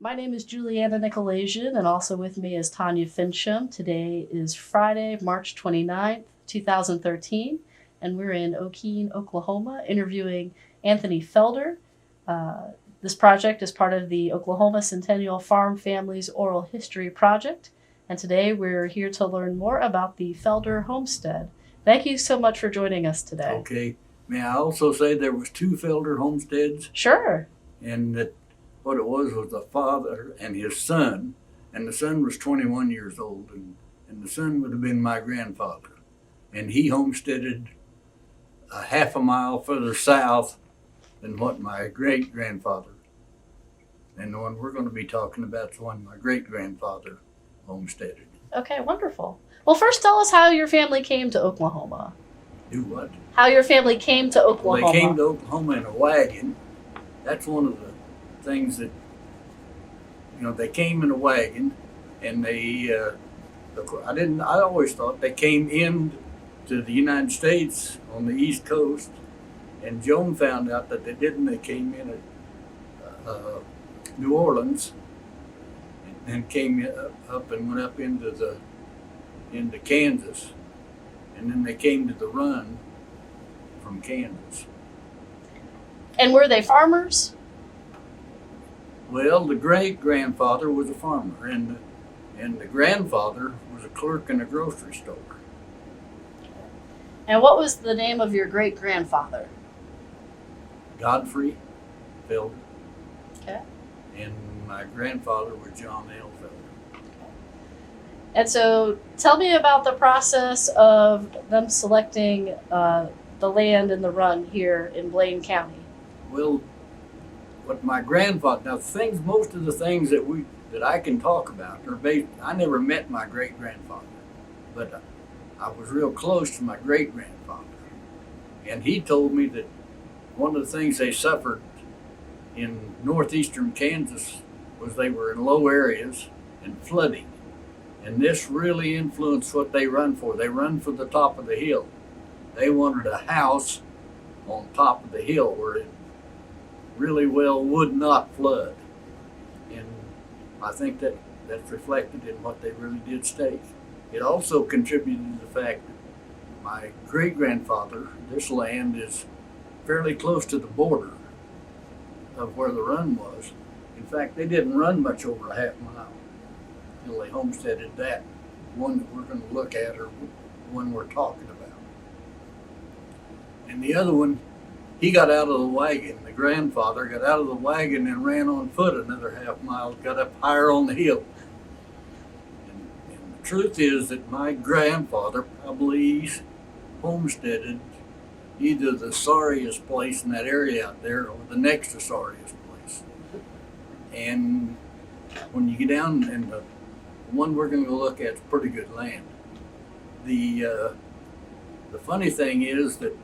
My name is Juliana Nykolaiszyn, and also with me is Tanya Finchum. Today is Friday, March 29th, 2013, and we're in Okeene, Oklahoma, interviewing Anthony Felder. This project is part of the Oklahoma Centennial Farm Families Oral History Project, and today we're here to learn more about the Felder Homestead. Thank you so much for joining us today. Okay. May I also say there was two Felder homesteads? Sure. And that what it was the father and his son, and the son was 21 years old, and the son would have been my grandfather. And he homesteaded a half a mile further south than what my great-grandfather, and the one we're going to be talking about is the one my great-grandfather homesteaded. Okay, wonderful. Well, first tell us how your family came to Oklahoma. Do what? How your family came to Oklahoma. Well, they came to Oklahoma in a wagon. That's one of the things that, they came in a wagon, and they, I always thought they came in to the United States on the East Coast, and Joan found out that they didn't. They came in at New Orleans, and came up and went up into Kansas, and then they came to the Run from Kansas. And were they farmers? Well, the great-grandfather was a farmer, and the grandfather was a clerk in a grocery store. And what was the name of your great-grandfather? Godfrey Felder. Okay. And my grandfather was John L. Felder. And so tell me about the process of them selecting the land in the Run here in Blaine County. Well, what my grandfather, most of the things that I can talk about are based, I never met my great-grandfather, but I was real close to my great-grandfather. And he told me that one of the things they suffered in northeastern Kansas was they were in low areas and flooding. And this really influenced what they run for. They run for the top of the hill. They wanted a house on top of the hill where it really well would not flood. And I think that's reflected in what they really did stake. It also contributed to the fact that my great-grandfather, this land is fairly close to the border of where the Run was. In fact, they didn't run much over a half mile until they homesteaded that one that we're going to look at, or one we're talking about. And the other one, he got out of the wagon. The grandfather got out of the wagon and ran on foot another half mile, got up higher on the hill. And the truth is that my grandfather probably homesteaded either the sorriest place in that area out there or the next to sorriest place. And when you get down, and the one we're going to go look at is pretty good land. The funny thing is that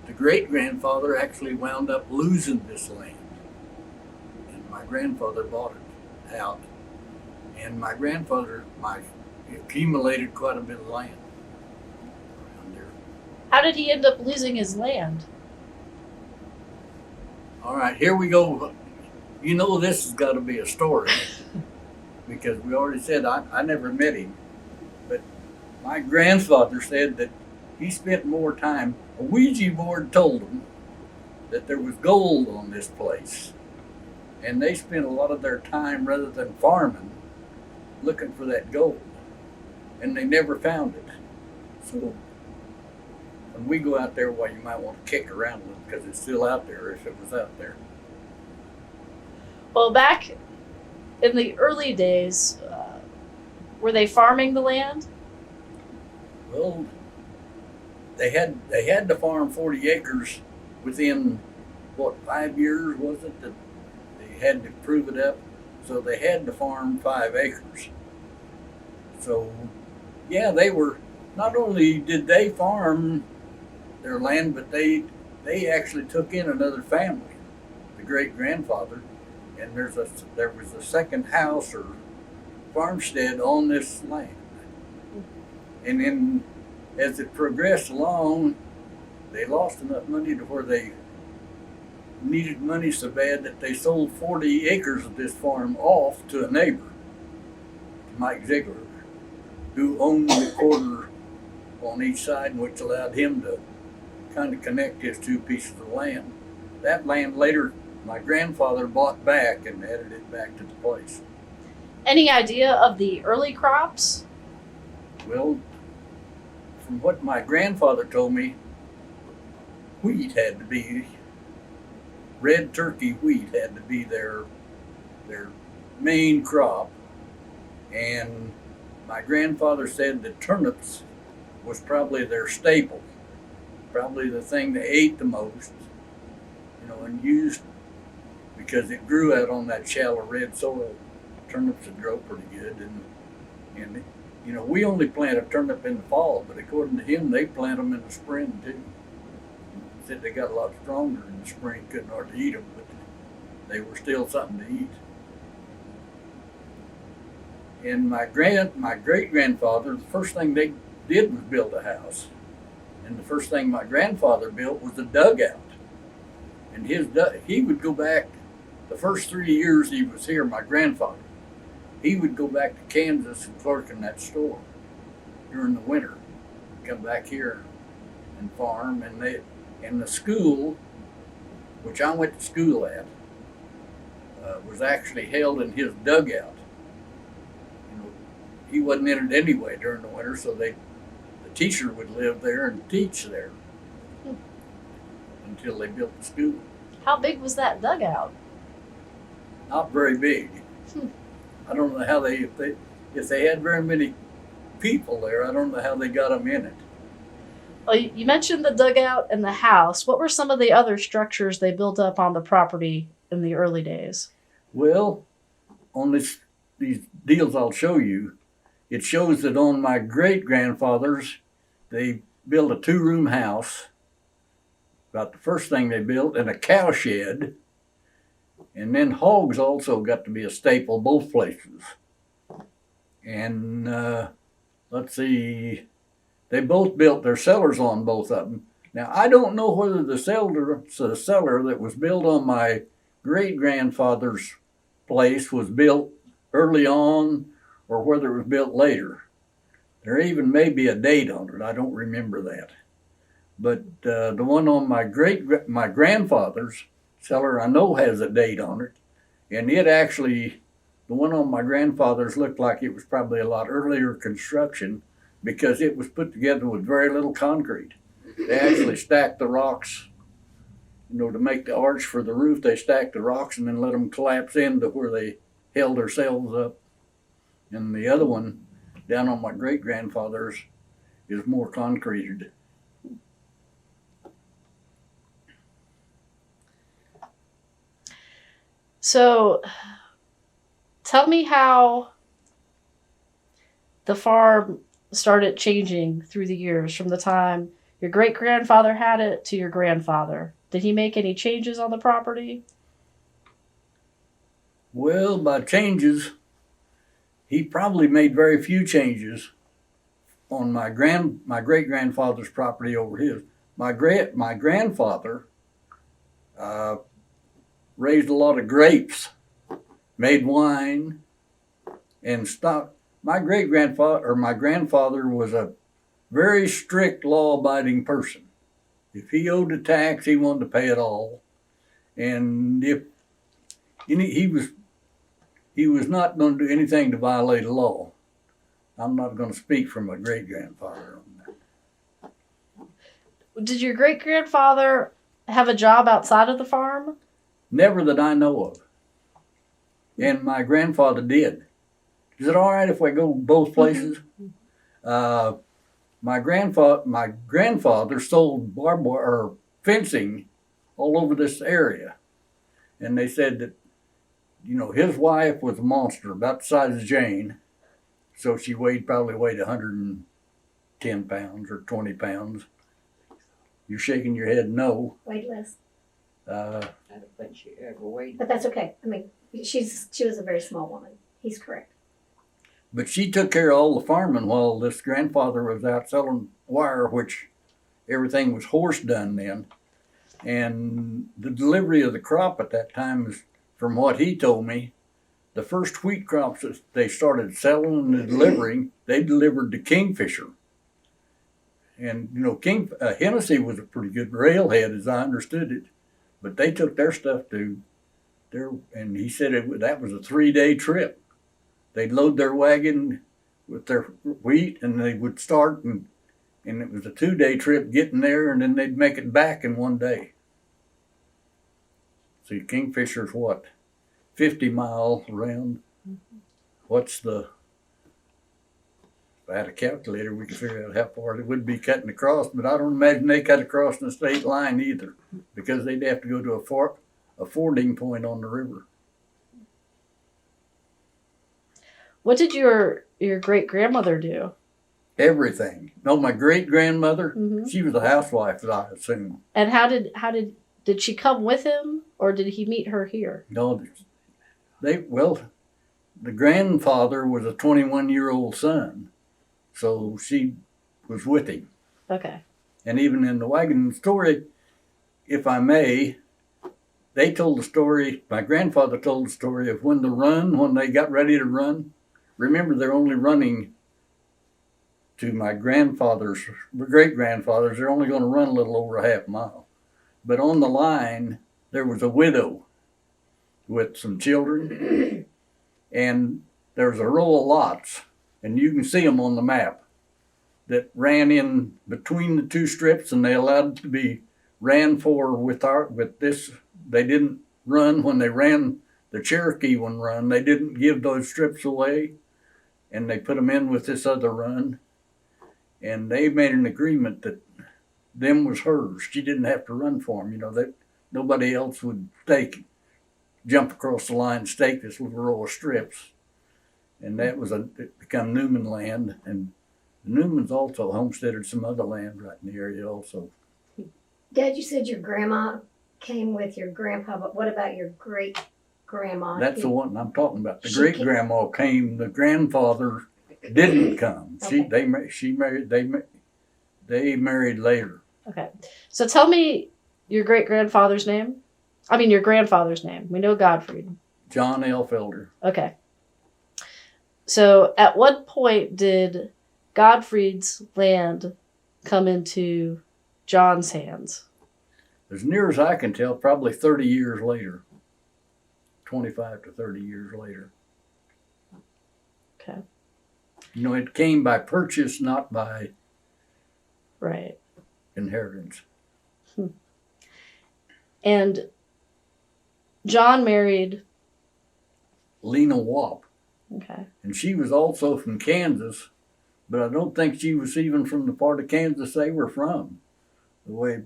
the great-grandfather actually wound up losing this land, and my grandfather bought it out, and my grandfather accumulated quite a bit of land around there. How did he end up losing his land? All right, here we go. This has got to be a story because we already said I never met him, but my grandfather said that he spent more time. A Ouija board told them that there was gold on this place, and they spent a lot of their time, rather than farming, looking for that gold, and they never found it. So when we go out there, you might want to kick around with it because it's still out there if it was out there. Well, back in the early days, were they farming the land? Well, they had to farm 40 acres within, 5 years was it, that they had to prove it up? So they had to farm 5 acres. So, yeah, they were, not only did they farm their land, but they actually took in another family, the great-grandfather, and there was a second house or farmstead on this land. And then as it progressed along, they lost enough money to where they needed money so bad that they sold 40 acres of this farm off to a neighbor, Mike Ziegler, who owned the quarter on each side, which allowed him to kind of connect his two pieces of land. That land later my grandfather bought back and added it back to the place. Any idea of the early crops? Well, from what my grandfather told me, wheat had to be, red turkey wheat had to be their main crop. And my grandfather said that turnips was probably their staple, probably the thing they ate the most, and used because it grew out on that shallow red soil. Turnips would grow pretty good, and we only plant a turnip in the fall, but according to him, they plant them in the spring too. He said they got a lot stronger in the spring, couldn't hardly eat them, but they were still something to eat. And my great grandfather, the first thing they did was build a house, and the first thing my grandfather built was a dugout. And he would go back the first 3 years he was here. My grandfather, he would go back to Kansas and clerk in that store during the winter, come back here and farm. And the school, which I went to school at, was actually held in his dugout. He wasn't in it anyway during the winter, so the teacher would live there and teach there until they built the school. How big was that dugout? Not very big. I don't know how if they had very many people there, I don't know how they got them in it. Well, you mentioned the dugout and the house. What were some of the other structures they built up on the property in the early days? Well, on these deals I'll show you, it shows that on my great-grandfathers, they built a 2-room house, about the first thing they built, and a cow shed. And then hogs also got to be a staple both places. And let's see, they both built their cellars on both of them. Now, I don't know whether the cellar that was built on my great-grandfather's place was built early on or whether it was built later. There even may be a date on it. I don't remember that. But the one on my grandfather's cellar, I know has a date on it. And the one on my grandfather's looked like it was probably a lot earlier construction because it was put together with very little concrete. They actually stacked the rocks, to make the arch for the roof. They stacked the rocks and then let them collapse into where they held themselves up. And the other one down on my great-grandfather's is more concreted. So, tell me how the farm started changing through the years from the time your great-grandfather had it to your grandfather. Did he make any changes on the property? Well, by changes, he probably made very few changes on my great-grandfather's property over his. My grandfather raised a lot of grapes, made wine, and stock. My grandfather was a very strict, law-abiding person. If he owed a tax, he wanted to pay it all, and if he was not going to do anything to violate the law. I'm not going to speak for my great-grandfather on that. Did your great-grandfather have a job outside of the farm? Never that I know of. And my grandfather did. Is it all right if I go both places? My grandfather sold barbed wire fencing all over this area. And they said that, his wife was a monster, about the size of Jane. So she probably weighed 110 pounds or 20 pounds. You're shaking your head no. Weighed less. I don't think she ever weighed. But that's okay. I mean, she was a very small woman. He's correct. But she took care of all the farming while this grandfather was out selling wire, which everything was horse done then. And the delivery of the crop at that time was, from what he told me, the first wheat crops that they started selling and delivering, they delivered to Kingfisher. And, you know, Hennessy was a pretty good railhead, as I understood it. But they took their stuff to there, and he said that was a 3-day trip. They'd load their wagon with their wheat, and they would start, and it was a 2-day trip getting there, and then they'd make it back in 1 day. See, Kingfisher's what, 50 miles around? What's the? If I had a calculator, we could figure out how far it would be cutting across, but I don't imagine they cut across the state line either, because they'd have to go to a fording point on the river. What did your great grandmother do? Everything. No, my great grandmother, Mm-hmm. she was a housewife, I assume. And how did she come with him, or did he meet her here? No, the grandfather was a 21-year-old son, so she was with him. Okay. And even in the wagon story, if I may, they told the story, my grandfather told the story of when they got ready to run. Remember, they're only running to my great-grandfather's, they're only going to run a little over a half mile. But on the line, there was a widow with some children, and there's a row of lots, and you can see them on the map, that ran in between the two strips, and they allowed it to be ran for with this. They didn't run when they ran the Cherokee one run. They didn't give those strips away, and they put them in with this other run. And they made an agreement that them was hers. She didn't have to run for them. You know, that nobody else would jump across the line and stake this little row of strips. And that was it become Newman land. And the Newmans also homesteaded some other land right in the area also. Dad, you said your grandma came with your grandpa, but what about your great grandma? That's the one I'm talking about. The She great grandma came. The grandfather didn't come. Okay. They married later. Okay. So tell me your great grandfather's name. I mean your grandfather's name. We know Godfrey. John L. Felder. Okay. So at what point did Godfrey's land come into John's hands? As near as I can tell, probably 30 years later. 25 to 30 years later. Okay. You know, it came by purchase, not by Right. inheritance. And John married. Lena Wap. Okay. And she was also from Kansas, but I don't think she was even from the part of Kansas they were from. The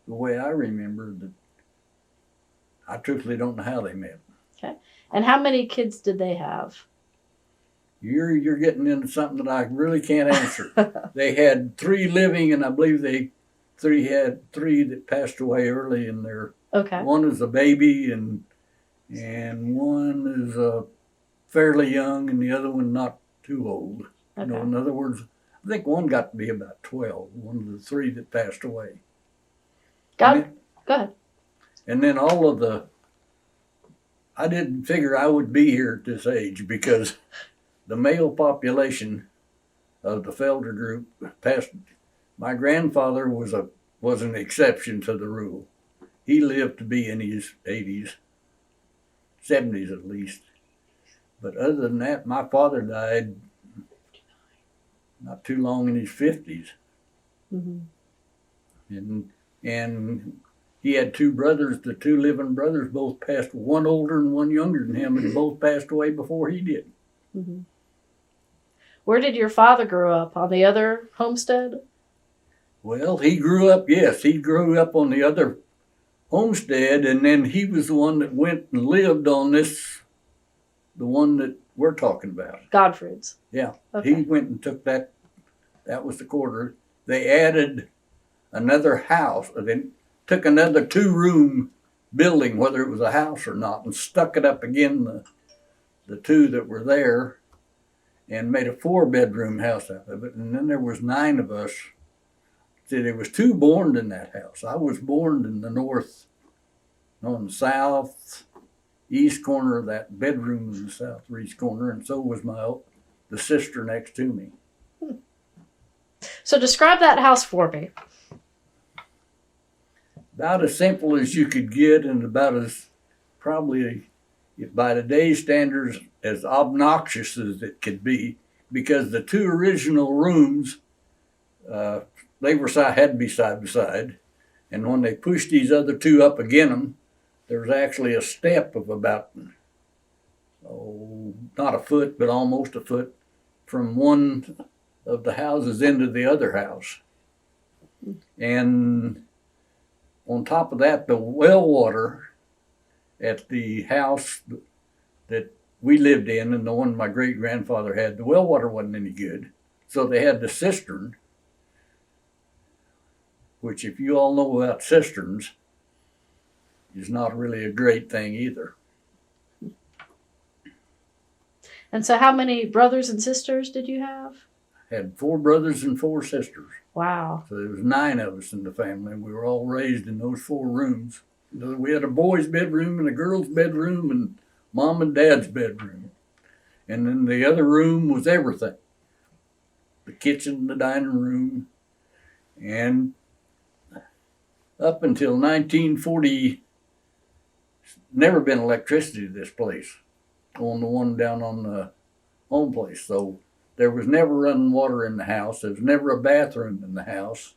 way I remember that, I truthfully don't know how they met. Okay. And how many kids did they have? You're getting into something that I really can't answer. They had 3 living, and I believe they had 3 that passed away early in their. Okay. One is a baby, and one is fairly young, and the other one not too old. Okay. You know, in other words, I think one got to be about 12. One of the 3 that passed away. Go ahead. And then I didn't figure I would be here at this age because the male population of the Felder group passed. My grandfather was an exception to the rule. He lived to be in his 80s, 70s at least. But other than that, my father died not too long in his 50s. Mm-hmm. And he had 2 brothers. The 2 living brothers both passed, one older and one younger than him, and both passed away before he did. Mm-hmm. Where did your father grow up? On the other homestead? Well, he grew up on the other homestead, and then he was the one that went and lived on the one that we're talking about. Godfrey's. Yeah. Okay. He went and took that was the quarter. They added another house, they took another 2-room building, whether it was a house or not, and stuck it up again, the 2 that were there, and made a 4-bedroom house out of it. And then there was 9 of us See, there was two born in that house. I was born in the north, on the southeast corner of that bedroom in the southeast corner, and so was the sister next to me. So describe that house for me. About as simple as you could get, and about as probably, by today's standards, as obnoxious as it could be, because the two original rooms, they had to be side by side, and when they pushed these other two up again them, there was actually a step of about, not a foot, but almost a foot from one of the houses into the other house. And on top of that, the well water at the house that we lived in and the one my great-grandfather had, the well water wasn't any good. So they had the cistern, which, if you all know about cisterns, is not really a great thing either. And so how many brothers and sisters did you have? Had 4 brothers and 4 sisters. Wow. So there was 9 of us in the family. We were all raised in those 4 rooms. We had a boy's bedroom and a girl's bedroom and mom and dad's bedroom. And then the other room was everything. The kitchen, the dining room. And up until 1940, never been electricity to this place, on the one down on the home place. So there was never running water in the house. There was never a bathroom in the house.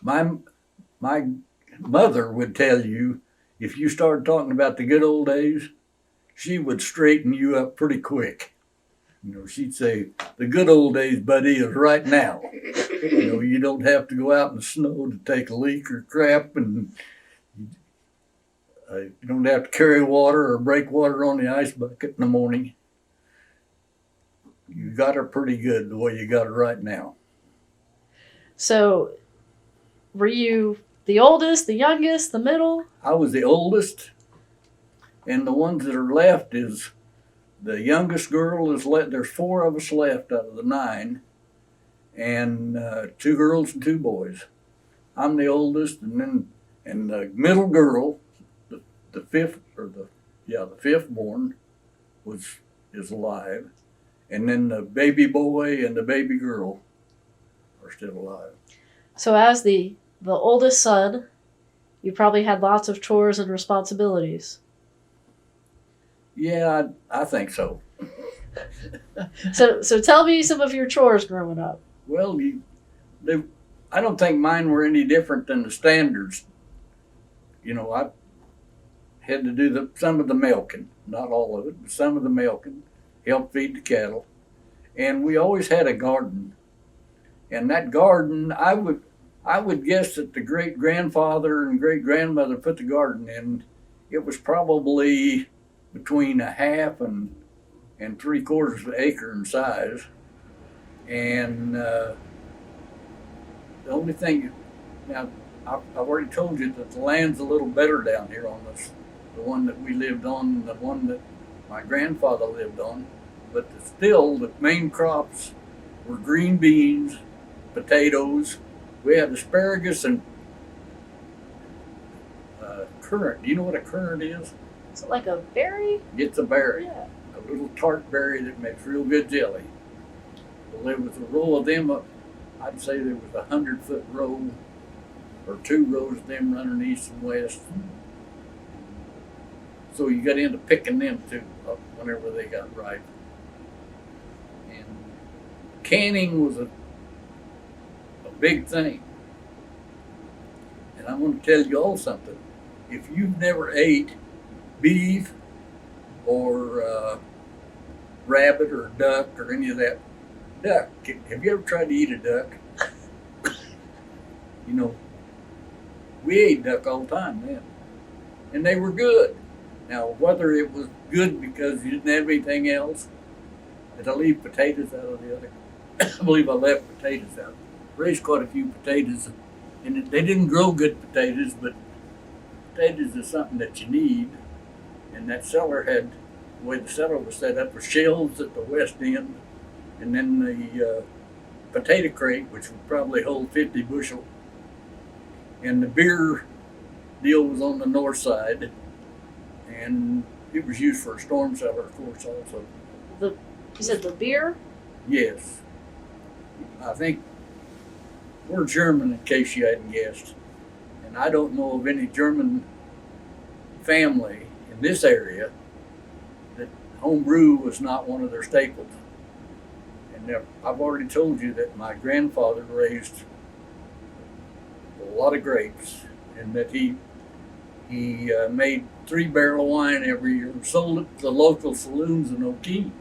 My mother would tell you, if you started talking about the good old days, she would straighten you up pretty quick. You know, she'd say, the good old days, buddy, is right now. You know, you don't have to go out in the snow to take a leak or crap, and you don't have to carry water or break water on the ice bucket in the morning. You got her pretty good the way you got her right now. So were you the oldest, the youngest, the middle? I was the oldest, and the ones that are left is the youngest girl is left. There's 4 of us left out of the 9, and 2 girls and 2 boys. I'm the oldest, and the middle girl, the fifth born, is alive, and then the baby boy and the baby girl are still alive. So as the oldest son, you probably had lots of chores and responsibilities. Yeah, I think so. So tell me some of your chores growing up. Well, I don't think mine were any different than the standards. You know, I had to do some of the milking, not all of it, but some of the milking, help feed the cattle. And we always had a garden. And that garden, I would guess that the great-grandfather and great-grandmother put the garden in. It was probably between a half and 3/4 of an acre in size. And the only thing, now I've already told you that the land's a little better down here on this, the one that we lived on, the one that my grandfather lived on. But still, the main crops were green beans, potatoes. We had asparagus and currant. Do you know what a currant is? Is it like a berry? It's a berry. Yeah. A little tart berry that makes real good jelly. Well, there was a row of them up. I'd say there was 100-foot row or 2 rows of them running east and west. So you got into picking them too whenever they got ripe. And canning was a big thing. And I want to tell you all something. If you've never ate beef or rabbit or duck or any of that, duck, have you ever tried to eat a duck? You know, we ate duck all the time then, and they were good. Now, whether it was good because you didn't have anything else, did I leave potatoes out of the other? I believe I left potatoes out. Raised quite a few potatoes, and they didn't grow good potatoes, but potatoes is something that you need. And that cellar had, the way the cellar was set up, was shelves at the west end, and then the potato crate, which would probably hold 50 bushel. And the beer deal was on the north side. And it was used for a storm cellar, of course, also. You said the beer? Yes. I think we're German, in case you hadn't guessed. And I don't know of any German family in this area that homebrew was not one of their staples. And I've already told you that my grandfather raised a lot of grapes, and that he made 3 barrel of wine every year and sold it to the local saloons in Okeene.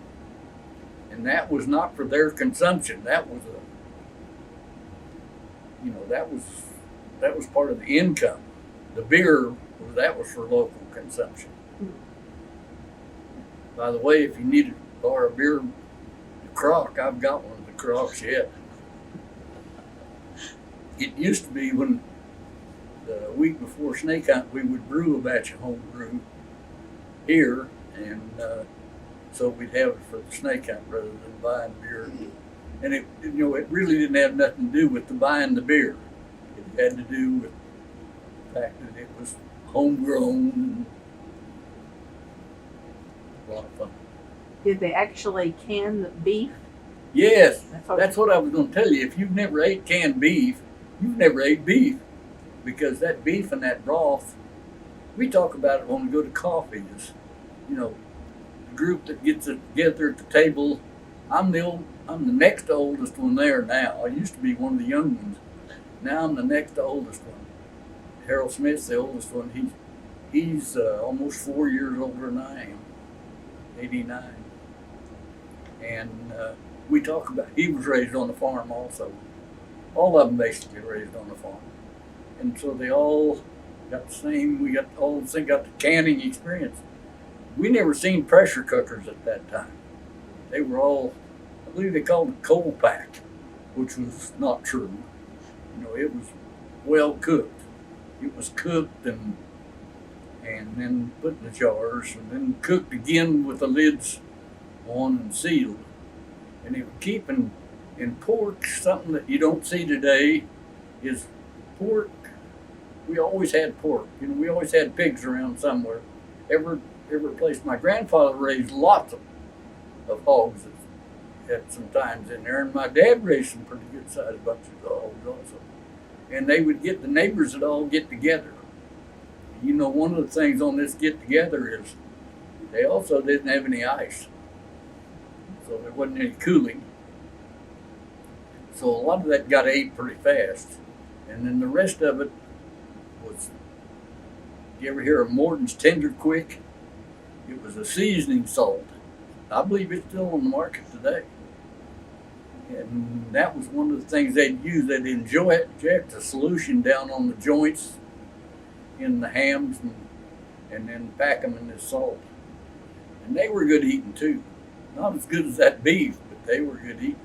And that was not for their consumption. That was that was part of the income. The beer, that was for local consumption. By the way, if you needed to borrow a beer crock, I've got one of the crocks yet. It used to be when the week before snake hunt, we would brew a batch of home brew here, and so we'd have it for the snake hunt rather than buying beer. And it really didn't have nothing to do with the buying the beer. It had to do with the fact that it was homegrown and a lot of fun. Did they actually can the beef? Yes, that's what I was going to tell you. If you've never ate canned beef, you've never ate beef, because that beef and that broth, we talk about it when we go to coffees. The group that gets together at the table. I'm the next to oldest one there now. I used to be one of the young ones. Now I'm the next to oldest one. Harold Smith's the oldest one. He's almost 4 years older than I am, 89. And we talk about, he was raised on the farm also. All of them basically raised on the farm. And so they all got the same, we got all got the canning experience. We never seen pressure cookers at that time. They were all, I believe they called it coal pack, which was not true. It was well cooked. It was cooked and then put in the jars, and then cooked again with the lids on and sealed. And it would keep in pork, something that you don't see today is pork. We always had pork. We always had pigs around somewhere. Every place. My grandfather raised lots of hogs at some times in there, and my dad raised some pretty good sized bunches of hogs also. And they would get, the neighbors would all get together. One of the things on this get together is they also didn't have any ice. So there wasn't any cooling. So a lot of that got ate pretty fast. And then the rest of it was, you ever hear of Morton's Tender Quick? It was a seasoning salt. I believe it's still on the market today. And that was one of the things they'd use. They'd inject a solution down on the joints in the hams and then pack them in this salt. And they were good eating too. Not as good as that beef, but they were good eating.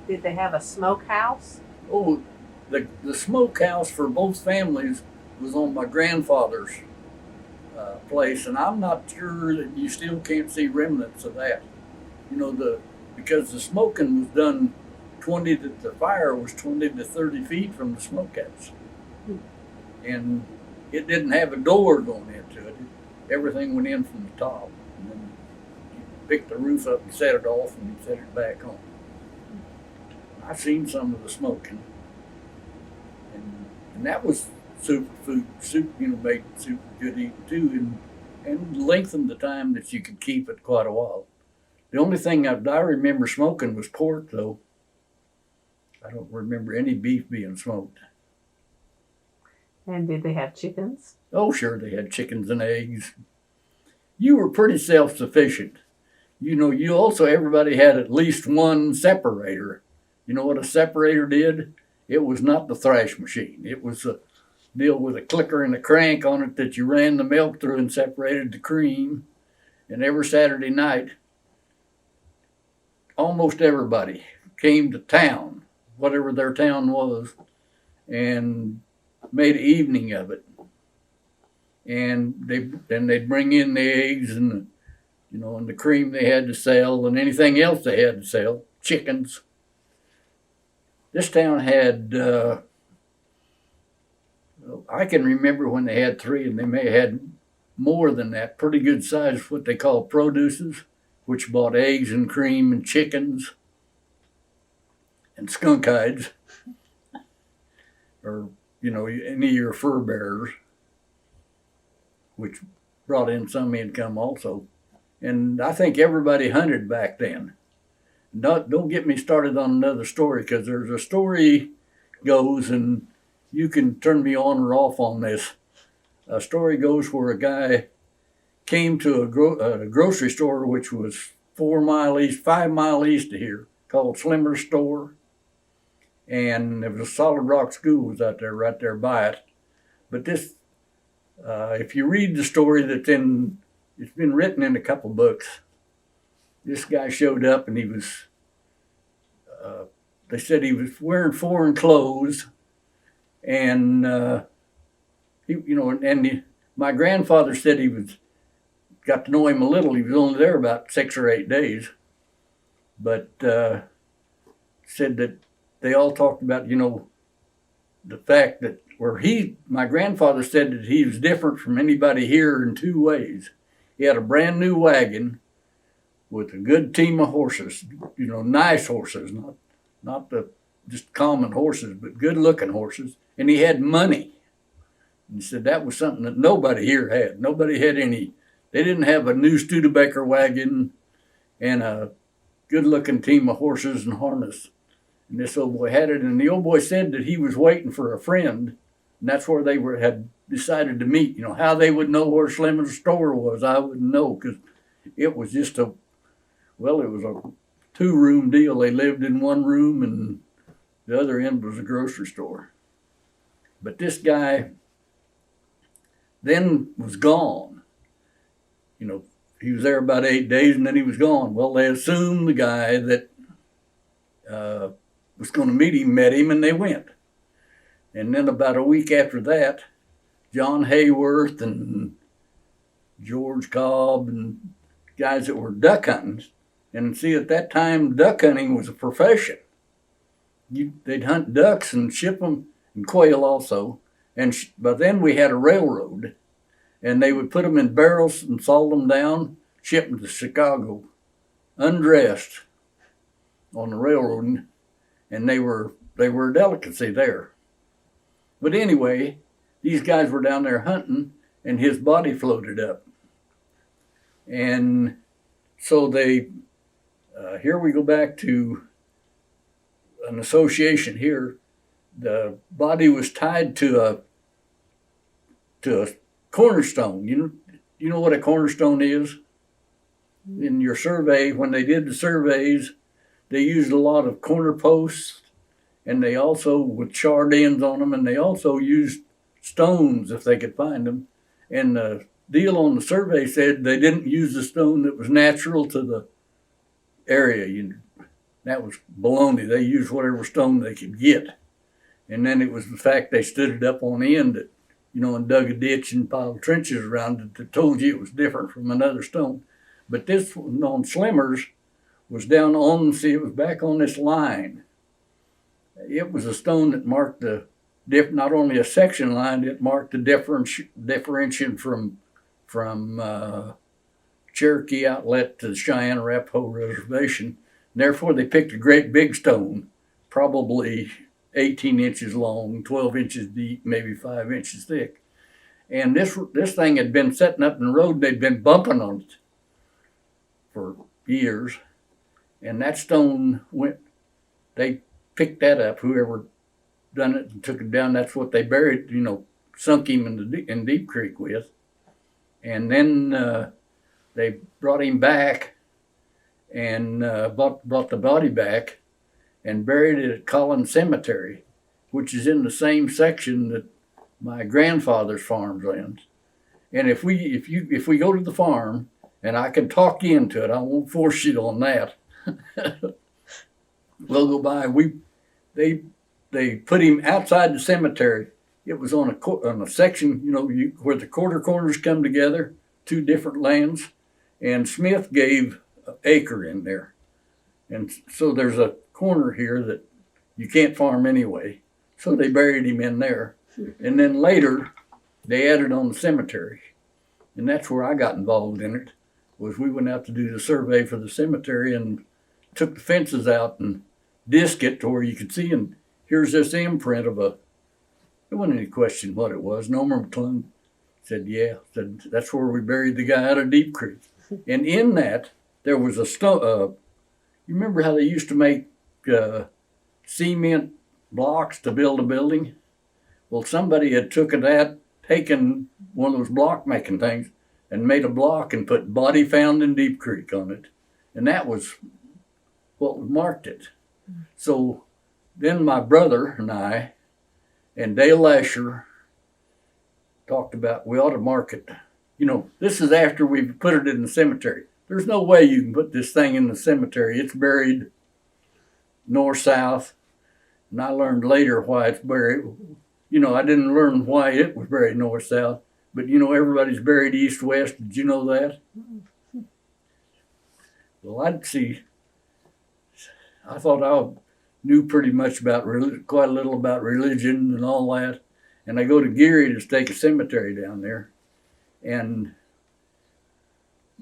Did they have a smokehouse? Oh, the smokehouse for both families was on my grandfather's place, and I'm not sure that you still can't see remnants of that. Because the smoking was done the fire was 20 to 30 feet from the smokehouse. And it didn't have a door going into it. Everything went in from the top. And then you picked the roof up and set it off and you set it back on. I've seen some of the smoking. And that was super food. Made super good eating too, and lengthened the time that you could keep it quite a while. The only thing I remember smoking was pork, though. I don't remember any beef being smoked. And did they have chickens? Oh, sure, they had chickens and eggs. You were pretty self-sufficient. Everybody had at least one separator. You know what a separator did? It was not the thrash machine. It was a deal with a clicker and a crank on it that you ran the milk through and separated the cream. And every Saturday night, almost everybody came to town, whatever their town was, and made an evening of it. And they'd bring in the eggs and and the cream they had to sell and anything else they had to sell, chickens. this town had, I can remember when they had 3, and they may have had more than that, pretty good size, what they call produces, which bought eggs and cream and chickens and skunk hides, or, any of your fur bearers, which brought in some income also. And I think everybody hunted back then. Don't get me started on another story, because there's a story goes, and you can turn me on or off on this. A story goes where a guy came to a grocery store, which was 5 mile east of here, called Slimmer's Store. And there was a Solid Rock School was out there, right there by it. But this, if you read the story it's been written in a couple books. This guy showed up, and he was, they said he was wearing foreign clothes, and my grandfather said got to know him a little. He was only there about 6 or 8 days, but said that they all talked about, the fact that my grandfather said that he was different from anybody here in 2 ways. He had a brand new wagon with a good team of horses, nice horses, not the just common horses, but good looking horses. And he had money. And he said that was something that nobody here had. Nobody had they didn't have a new Studebaker wagon and a good looking team of horses and harness. And this old boy had it. And the old boy said that he was waiting for a friend. And that's where they had decided to meet. How they would know where Slimmer's Store was, I wouldn't know, because it was just it was a 2-room deal. They lived in one room, and the other end was a grocery store. But this guy then was gone. He was there about 8 days, and then he was gone. Well, they assumed the guy that was going to meet him met him, and they went. And then about a week after that, John Hayworth and George Cobb and guys that were duck hunting. And see, at that time, duck hunting was a profession. They'd hunt ducks and ship them, and quail also. But then we had a railroad, and they would put them in barrels and salt them down, ship them to Chicago, undressed on the railroad, and they were a delicacy there. But anyway, these guys were down there hunting, and his body floated up. And so here we go back to an association here. The body was tied to a cornerstone. You know what a cornerstone is? In your survey, when they did the surveys, they used a lot of corner posts, and they also, with charred ends on them, and they also used stones if they could find them. And the deal on the survey said they didn't use the stone that was natural to the area. That was baloney. They used whatever stone they could get. And then it was the fact they stood it up on end that, and dug a ditch and piled trenches around it that told you it was different from another stone. But this one on Slimmer's was down on, it was back on this line. It was a stone that marked not only a section line, it marked the differentiation from Cherokee Outlet to the Cheyenne-Arapaho Reservation. And therefore, they picked a great big stone, probably 18 inches long, 12 inches deep, maybe 5 inches thick. And this thing had been setting up in the road. They'd been bumping on it for years. And that stone they picked that up, whoever done it and took it down. That's what they buried, sunk him in Deep Creek with. And then they brought him back and brought the body back and buried it at Collins Cemetery, which is in the same section that my grandfather's farm lands. And if we go to the farm, and I can talk you into it, I won't force you on that. We'll go by. They put him outside the cemetery. It was on a section, where the quarter corners come together, 2 different lands, and Smith gave an acre in there. And so there's a corner here that you can't farm anyway. So they buried him in there. And then later, they added on the cemetery. And that's where I got involved in it, was we went out to do the survey for the cemetery and took the fences out and disc it to where you could see, and here's this imprint of a, there wasn't any question what it was. Norman McClung said, yeah, said, that's where we buried the guy out of Deep Creek. And in that, there was a stone, you remember how they used to make cement blocks to build a building? Well, somebody had taken one of those block making things and made a block and put body found in Deep Creek on it. And that was what marked it. So then my brother and I and Dale Lasher talked about we ought to mark it. You know, this is after we've put it in the cemetery. There's no way you can put this thing in the cemetery. It's buried north-south. And I learned later why it's buried. You know, I didn't learn why it was buried north-south. But, you know, everybody's buried east-west. Did you know that? Well, I thought I knew pretty much about quite a little about religion and all that. And I go to Geary to stake a cemetery down there. And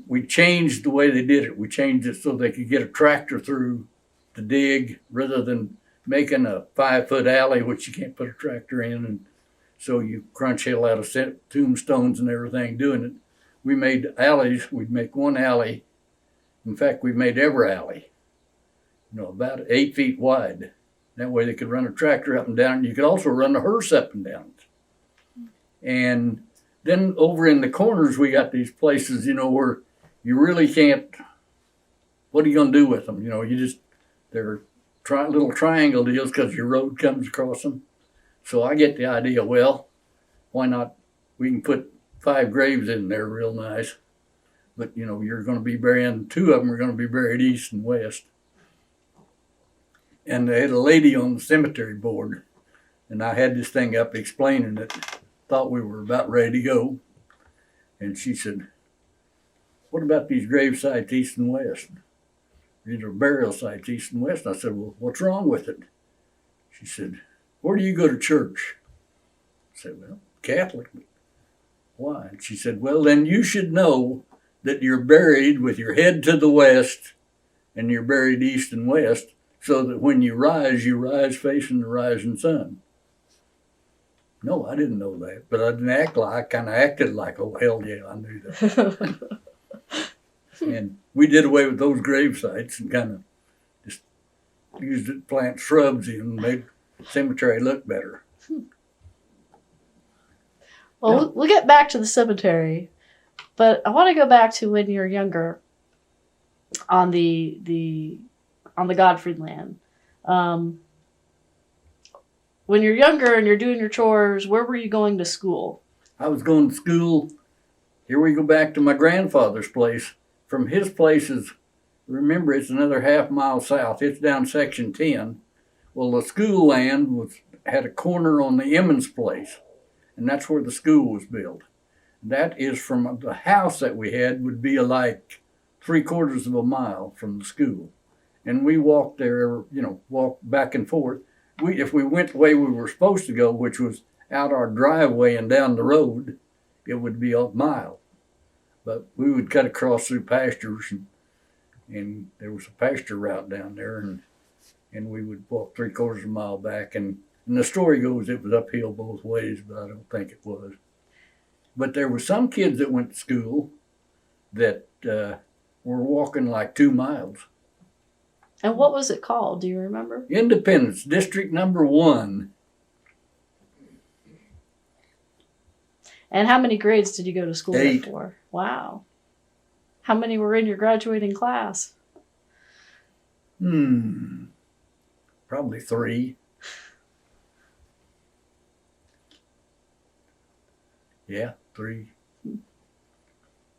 we changed the way they did it. We changed it so they could get a tractor through to dig rather than making a 5-foot alley, which you can't put a tractor in. And so you crunch hell out of tombstones and everything doing it. We made alleys. We'd make one alley. In fact, we made every alley, you know, about 8 feet wide. That way they could run a tractor up and down. You could also run a hearse up and down. And then over in the corners, we got these places, you know, where you really can't, what are you going to do with them? You know, they're little triangle deals because your road comes across them. So I get the idea, well, why not? We can put 5 graves in there real nice. But, you know, you're going to be burying, 2 of them are going to be buried east and west. And they had a lady on the cemetery board, and I had this thing up explaining it. Thought we were about ready to go. And she said, what about these grave sites east and west? These are burial sites east and west. And I said, well, what's wrong with it? She said, where do you go to church? I said, well, Catholic. Why? And she said, well, then you should know that you're buried with your head to the west and you're buried east and west, so that when you rise facing the rising sun. No, I didn't know that, but I didn't act like, I kind of acted like, oh, hell yeah, I knew that. And we did away with those grave sites and kind of just used it to plant shrubs in and made the cemetery look better. Well, we'll get back to the cemetery, but I want to go back to when you were younger on the Godfrey land. When you're younger and you're doing your chores, where were you going to school? I was going to school. Here we go back to my grandfather's place. From his place is, remember, it's another half mile south. It's down section 10. Well, the school land had a corner on the Emmons place, and that's where the school was built. That is from the house that we had would be like 3/4 of a mile from the school. And we walked there, you know, walked back and forth. If we went the way we were supposed to go, which was out our driveway and down the road, it would be a mile. But we would cut across through pastures, and there was a pasture route down there, and we would walk 3/4 of a mile back. And the story goes it was uphill both ways, but I don't think it was. But there were some kids that went to school that were walking like 2 miles. And what was it called? Do you remember? Independence, District Number 1. And how many grades did you go to school there 8. for? Wow. How many were in your graduating class? Probably 3. Yeah, 3.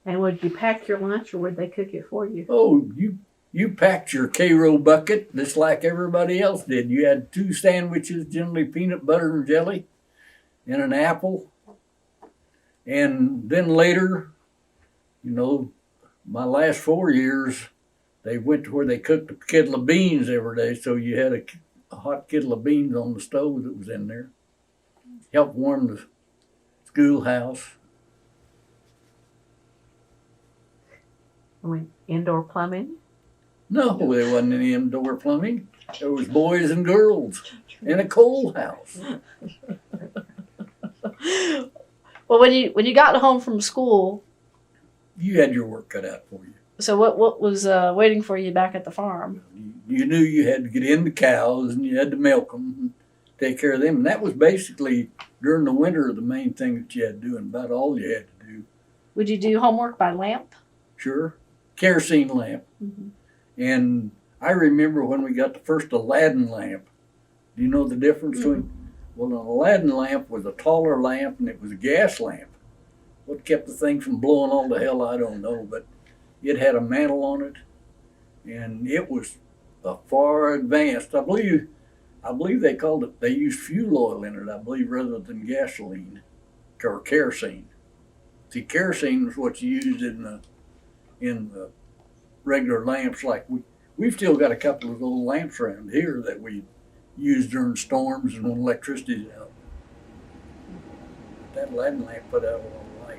And would you pack your lunch or would they cook it for you? Oh, you packed your K-Row bucket just like everybody else did. You had 2 sandwiches, generally peanut butter and jelly, and an apple. And then later, you know, my last 4 years, they went to where they cooked a kettle of beans every day. So you had a a hot kettle of beans on the stove that was in there. Helped warm the schoolhouse. Indoor plumbing? No, there wasn't any indoor plumbing. There was boys and girls in a coal house. Well, when you got home from school, You had your work cut out for you. so what was waiting for you back at the farm? You knew you had to get in the cows and you had to milk them and take care of them. And that was basically, during the winter, the main thing that you had to do, and about all you had to do. Would you do homework by lamp? Sure. Kerosene lamp. Mm-hmm. And I remember when we got the first Aladdin lamp. Do you know the difference between? Well, an Aladdin lamp was a taller lamp and it was a gas lamp. What kept the thing from blowing all to hell, I don't know, but it had a mantle on it, and it was far advanced. I believe they called it. They used fuel oil in it, I believe, rather than gasoline or kerosene. See, kerosene was what you used in the regular lamps. Like we've still got a couple of old lamps around here that we use during storms and when electricity's out. That Aladdin lamp put out a lot of light.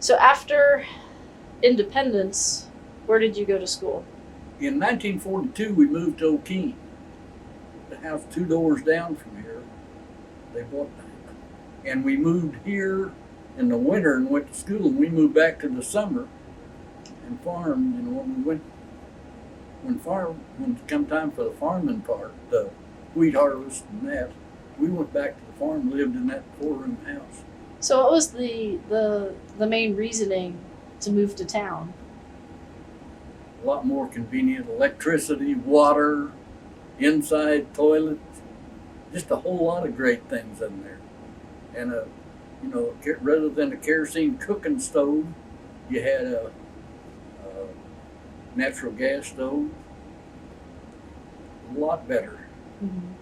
So after independence, where did you go to school? In 1942, we moved to Okeene. The house 2 doors down from here. They bought that. And we moved here in the winter and went to school, and we moved back to the summer and farmed. You know, when it come time for the farming part, the wheat harvest and that, we went back to the farm and lived in that 4-room house. So what was the main reasoning to move to town? A lot more convenient, electricity, water, inside toilets, just a whole lot of great things in there. And rather than a kerosene cooking stove, you had a natural gas stove. A lot better. Mm-hmm.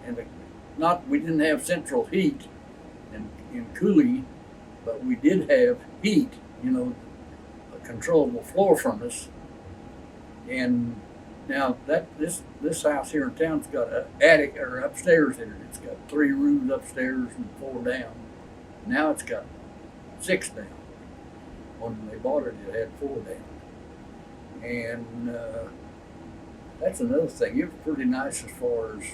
And we didn't have central heat and cooling, but we did have heat, a controllable floor furnace. And now this house here in town's got an attic or upstairs in it. It's got 3 rooms upstairs and 4 down. Now it's got 6 down. When they bought it, it had 4 down. And that's another thing. It was pretty nice as far as,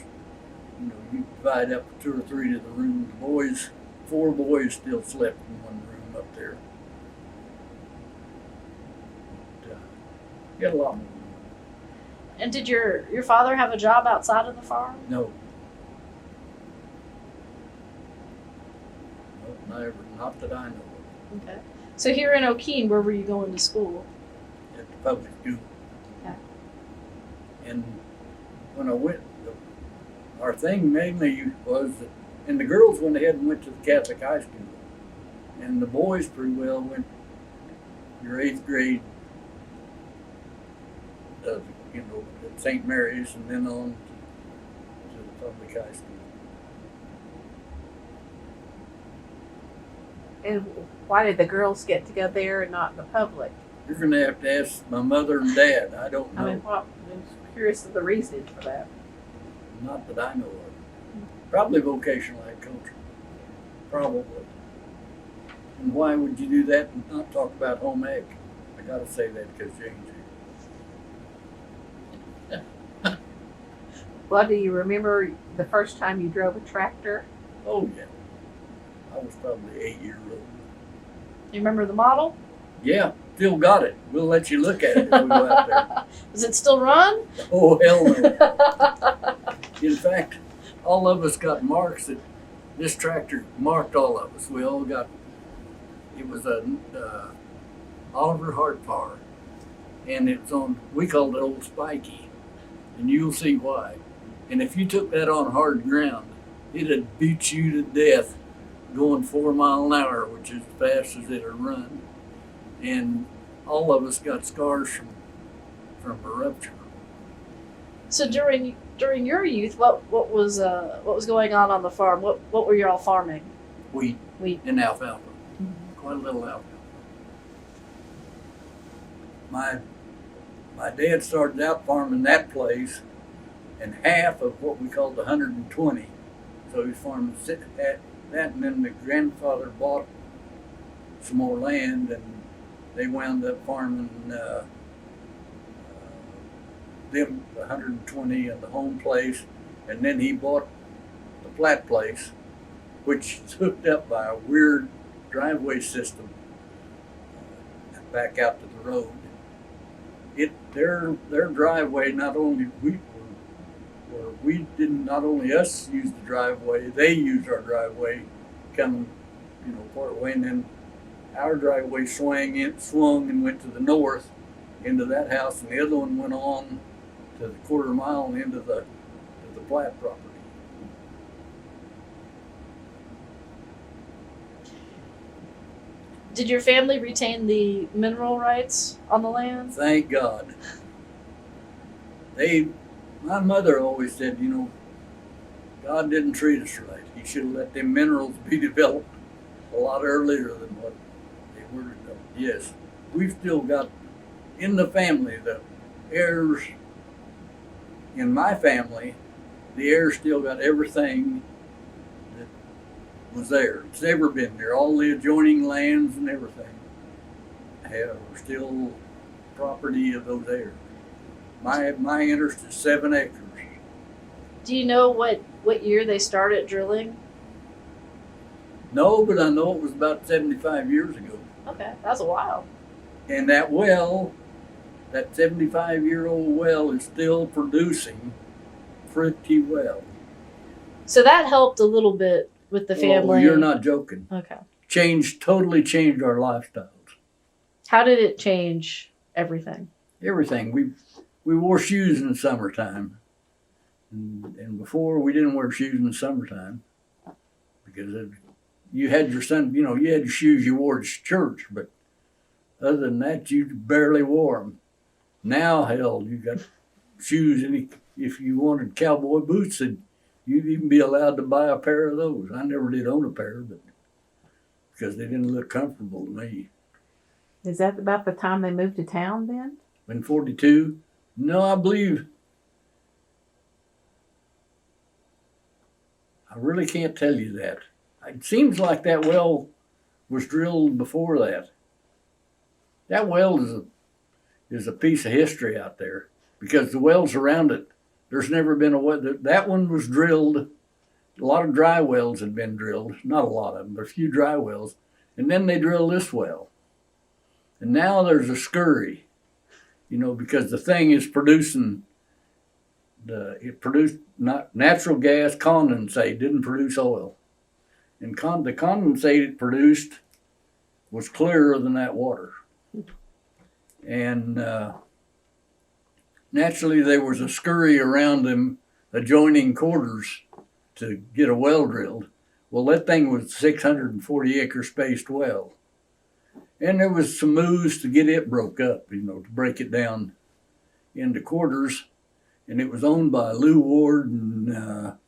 you divide up 2 or 3 to the room. The boys, 4 boys still slept in one room up there. But, you had a lot more. And did your father have a job outside of the farm? No. No, never. Not that I know of. Okay. So here in Okeene, where were you going to school? At the public school. Okay. And when I went, our thing mainly was that, and the girls went ahead and went to the Catholic high school. And the boys pretty well went your 8th grade, at St. Mary's and then on to the public high school. And why did the girls get to go there and not the public? You're going to have to ask my mother and dad. I don't know. I'm curious of the reason for that. Not that I know of. Probably vocational agriculture. Probably. And why would you do that and not talk about home ag? I got to say that because Jane's here. Well, do you remember the first time you drove a tractor? Oh, yeah. I was probably 8 years old. You remember the model? Yeah, still got it. We'll let you look at it if we go out there. Does it still run? Oh, hell no. In fact, all of us got marks that this tractor marked all of us. We all got, it was a OOHRP power. And it's on, we called it Old Spiky. And you'll see why. And if you took that on hard ground, it'd beat you to death going 4 miles an hour, which is as fast as it'd run. And all of us got scars from a rupture. So during your youth, what was going on the farm? What were you all farming? Wheat and alfalfa. Quite a little alfalfa. My My dad started out farming that place and half of what we called the 120. So he was farming that, and then the grandfather bought some more land, and they wound up farming them 120 and the home place, and then he bought the flat place, which is hooked up by a weird driveway system back out to the road. Their driveway, not only not only us use the driveway, they used our driveway coming, part way, and then our driveway swung and went to the north into that house, and the other one went on to the quarter mile and into the flat property. Did your family retain the mineral rights on the land? Thank God. My mother always said, God didn't treat us right. He should have let them minerals be developed a lot earlier than what they were developed. Yes, we've still got in the family, the heirs, in my family, the heirs still got everything that was there. It's ever been there. All the adjoining lands and everything are still property of those heirs. My interest is 7 acres. Do you know what year they started drilling? No, but I know it was about 75 years ago. Okay, that's a while. And that well, that 75-year-old well is still producing pretty well. So that helped a little bit with the family. Oh, you're not joking. Okay. Totally changed our lifestyles. How did it change everything? Everything. We wore shoes in the summertime. And before, we didn't wear shoes in the summertime because you had your you had your shoes you wore to church, but other than that, you barely wore them. Now, hell, you got shoes, and if you wanted cowboy boots, you'd even be allowed to buy a pair of those. I never did own a pair, but because they didn't look comfortable to me. Is that about the time they moved to town then? In 42? No, I believe. I really can't tell you that. It seems like that well was drilled before that. That well is a piece of history out there because the wells around it, there's never been a well. That one was drilled. A lot of dry wells had been drilled. Not a lot of them, but a few dry wells. And then they drilled this well. And now there's a scurry, because the thing is producing. It produced not natural gas condensate, didn't produce oil. And the condensate it produced was clearer than that water. And naturally there was a scurry around them adjoining quarters to get a well drilled. Well, that thing was 640 acre spaced well. And there was some moves to get it broke up, to break it down into quarters. And it was owned by Lou Ward and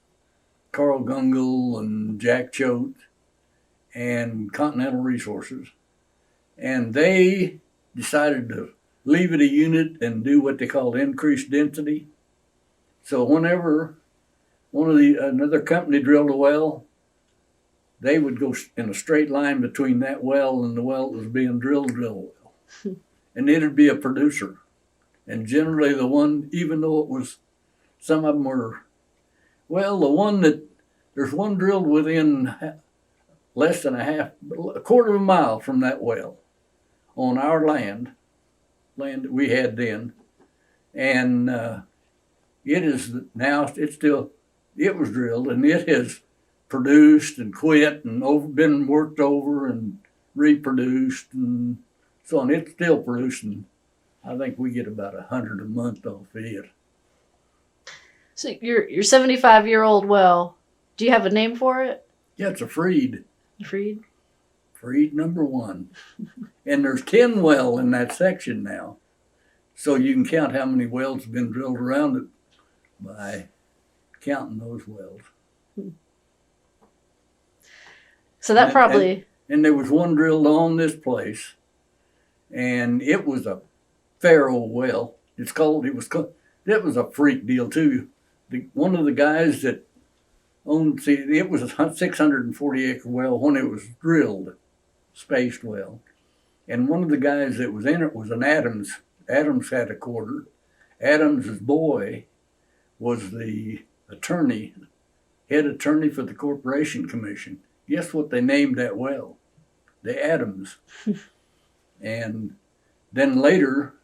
Carl Gungle and Jack Choate and Continental Resources. And they decided to leave it a unit and do what they called increased density. So whenever another company drilled a well, they would go in a straight line between that well and the well that was being drilled well. And it'd be a producer. And generally the one, even though it was, some of them were, there's one drilled within less than a quarter of a mile from that well on our land that we had then. And it is now, it was drilled and it has produced and quit and been worked over and reproduced and so on. It's still producing. I think we get about 100 a month off it. So your 75-year-old well, do you have a name for it? Yeah, it's a Freed. Freed? Freed number 1. And there's 10 well in that section now. So you can count how many wells have been drilled around it by counting those wells. So that probably... And there was one drilled on this place. And it was a fair old well. That was a freak deal too. One of the guys that owned, see, it was a 640 acre well when it was drilled, spaced well. And one of the guys that was in it was an Adams. Adams had a quarter. Adams's boy was the attorney, head attorney for the Corporation Commission. Guess what they named that well? The Adams. And then later,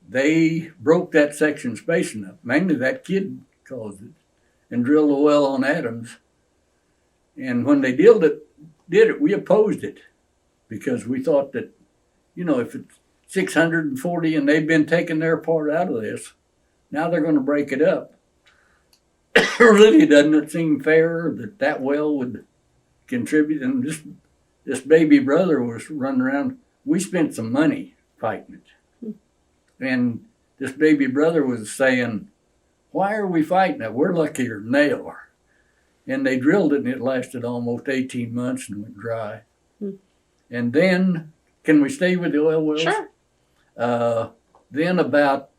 they broke that section spacing up. Mainly that kid caused it, and drilled a well on Adams. And when they did it, we opposed it because we thought that, if it's 640 and they've been taking their part out of this, now they're going to break it up. Really, doesn't it seem fair that well would contribute? And this baby brother was running around. We spent some money fighting it. And this baby brother was saying, why are we fighting it? We're luckier than they are. And they drilled it, and it lasted almost 18 months and went dry. And then, can we stay with the oil wells? Sure. Then about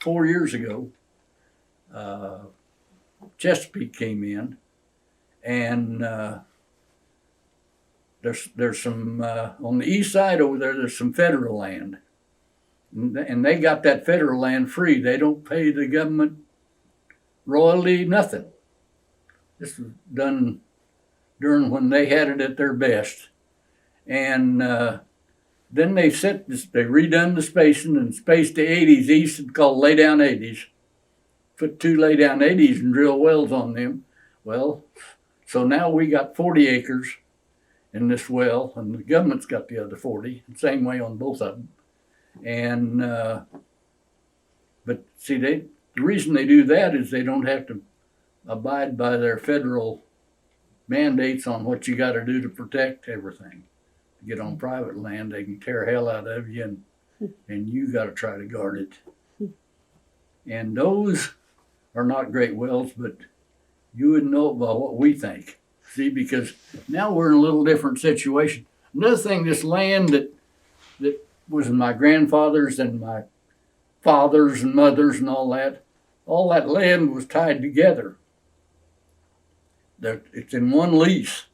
4 years ago, Chesapeake came in, and there's some, on the east side over there's some federal land. And they got that federal land free. They don't pay the government royalty, nothing. This was done during when they had it at their best. And then they redone the spacing and spaced the 80s east and called lay down 80s. Put 2 lay down 80s and drill wells on them. Well, so now we got 40 acres in this well, and the government's got the other 40, same way on both of them. And but see, the reason they do that is they don't have to abide by their federal mandates on what you got to do to protect everything. To get on private land, they can tear hell out of you, and you got to try to guard it. And those are not great wells, but you wouldn't know about what we think. See, because now we're in a little different situation. Another thing, this land that was my grandfather's and my father's and mother's and all that land was tied together. It's in one lease,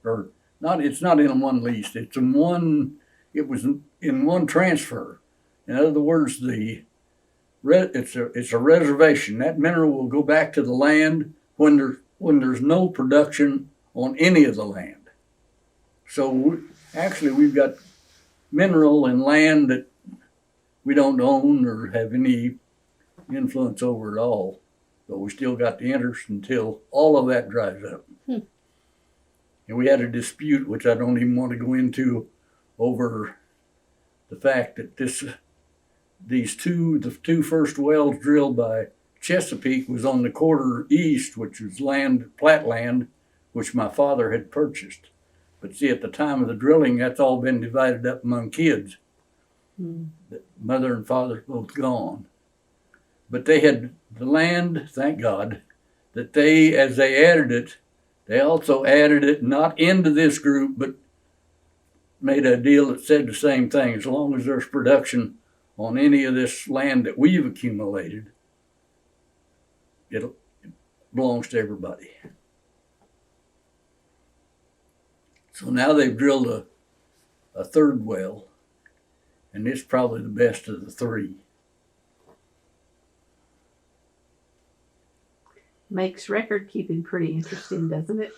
or not. It's not in one lease. It was in one transfer. In other words, it's a reservation. That mineral will go back to the land when there's no production on any of the land. So we've got mineral and land that we don't own or have any influence over at all, but we still got the interest until all of that dries up. And we had a dispute, which I don't even want to go into, over the fact that the two first wells drilled by Chesapeake was on the quarter east, which was plat land, which my father had purchased. But see, at the time of the drilling, that's all been divided up among kids. Mother and father's both gone. But they had the land, thank God, that as they added it, they also added it not into this group, but made a deal that said the same thing. As long as there's production on any of this land that we've accumulated, it belongs to everybody. So now they've drilled a third well, and it's probably the best of the 3. Makes record keeping pretty interesting, doesn't it?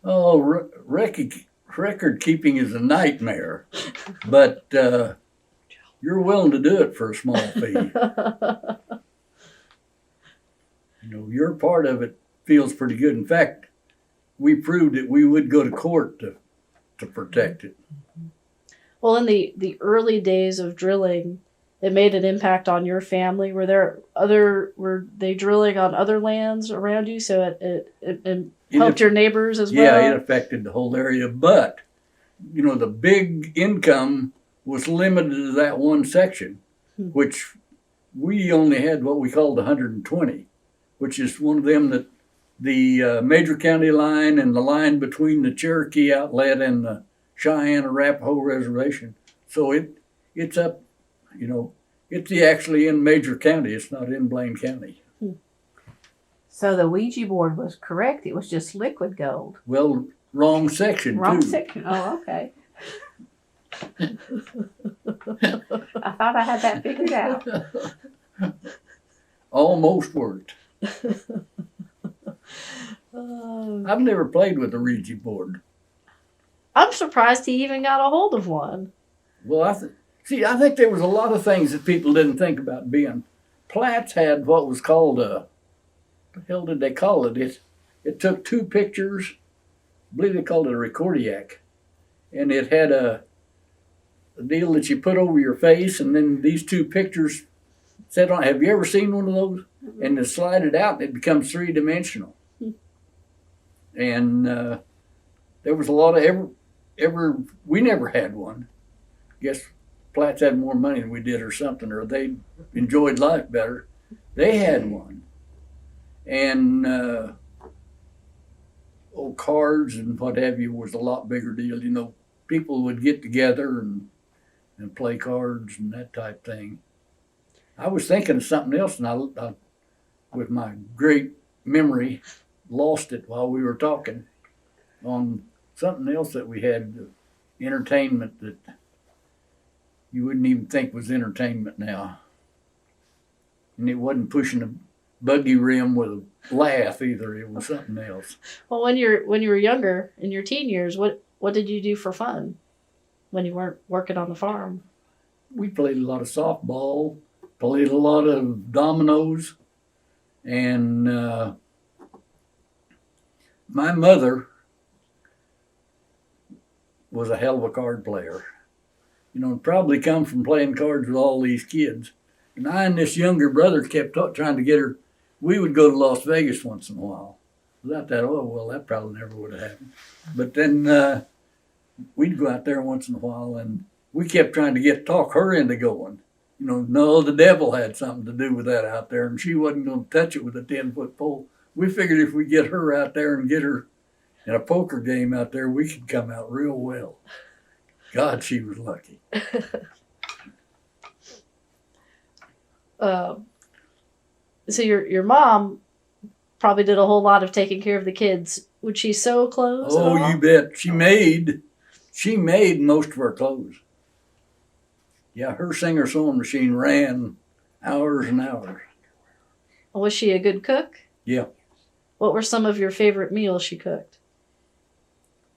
Oh, record keeping is a nightmare, but you're willing to do it for a small fee. Your part of it feels pretty good. In fact, we proved that we would go to court to protect it. Well, in the early days of drilling, it made an impact on your family. Were they drilling on other lands around you, so it helped your neighbors as well? Yeah, it affected the whole area, but the big income was limited to that one section, which we only had what we called 120, which is one of them that the major county line and the line between the Cherokee outlet and the Cheyenne-Arapaho reservation. So it's up, It's actually in Major County. It's not in Blaine County. So the Ouija board was correct. It was just liquid gold. Well, wrong section Wrong too. section. Oh, okay. I thought I had that figured out. Almost worked. Oh. I've never played with a Ouija board. I'm surprised he even got a hold of one. Well, I think there was a lot of things that people didn't think about being. Platts had what was called a, what the hell did they call it? It took two pictures, I believe they called it a recordiac, and it had a deal that you put over your face, and then these two pictures set on. Have you ever seen one of those? And you slide it out, and it becomes three-dimensional. And there was a lot of we never had one. Guess Platts had more money than we did or something, or they enjoyed life better. They had one. And cards and what have you was a lot bigger deal. You know, people would get together and play cards and that type thing. I was thinking of something else, and I with my great memory, lost it while we were talking on something else that we had, entertainment that you wouldn't even think was entertainment now. And it wasn't pushing a buggy rim with a laugh either. It was something else. Well, when you were younger, in your teen years, what did you do for fun when you weren't working on the farm? We played a lot of softball, played a lot of dominoes, and my mother was a hell of a card player. You know, probably come from playing cards with all these kids. And I and this younger brother kept trying to get her. We would go to Las Vegas once in a while. Without that, oh, well, that probably never would have happened. But then we'd go out there once in a while, and we kept trying to talk her into going. You know, no, the devil had something to do with that out there, and she wasn't going to touch it with a 10-foot pole. We figured if we get her out there and get her in a poker game out there, we could come out real well. God, she was lucky. So your mom probably did a whole lot of taking care of the kids. Would she sew clothes? Oh, you bet. She made most of our clothes. Yeah, her Singer sewing machine ran hours and hours. Was she a good cook? Yeah. What were some of your favorite meals she cooked?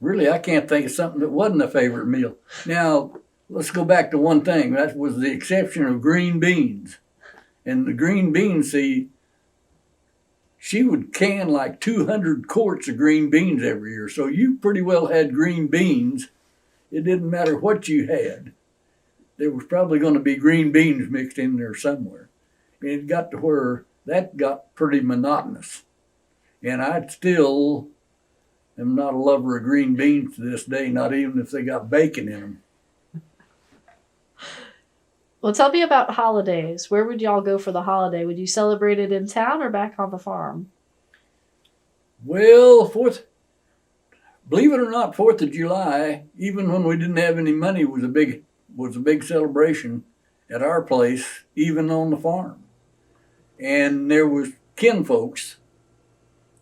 Really, I can't think of something that wasn't a favorite meal. Now, let's go back to one thing. That was the exception of green beans. And the green beans, see, she would can like 200 quarts of green beans every year. So you pretty well had green beans. It didn't matter what you had. There was probably going to be green beans mixed in there somewhere. And it got to where that got pretty monotonous. And I still am not a lover of green beans to this day, not even if they got bacon in them. Well, tell me about holidays. Where would y'all go for the holiday? Would you celebrate it in town or back on the farm? Well, believe it or not, 4th of July, even when we didn't have any money, was a big celebration at our place, even on the farm. And there was kinfolks.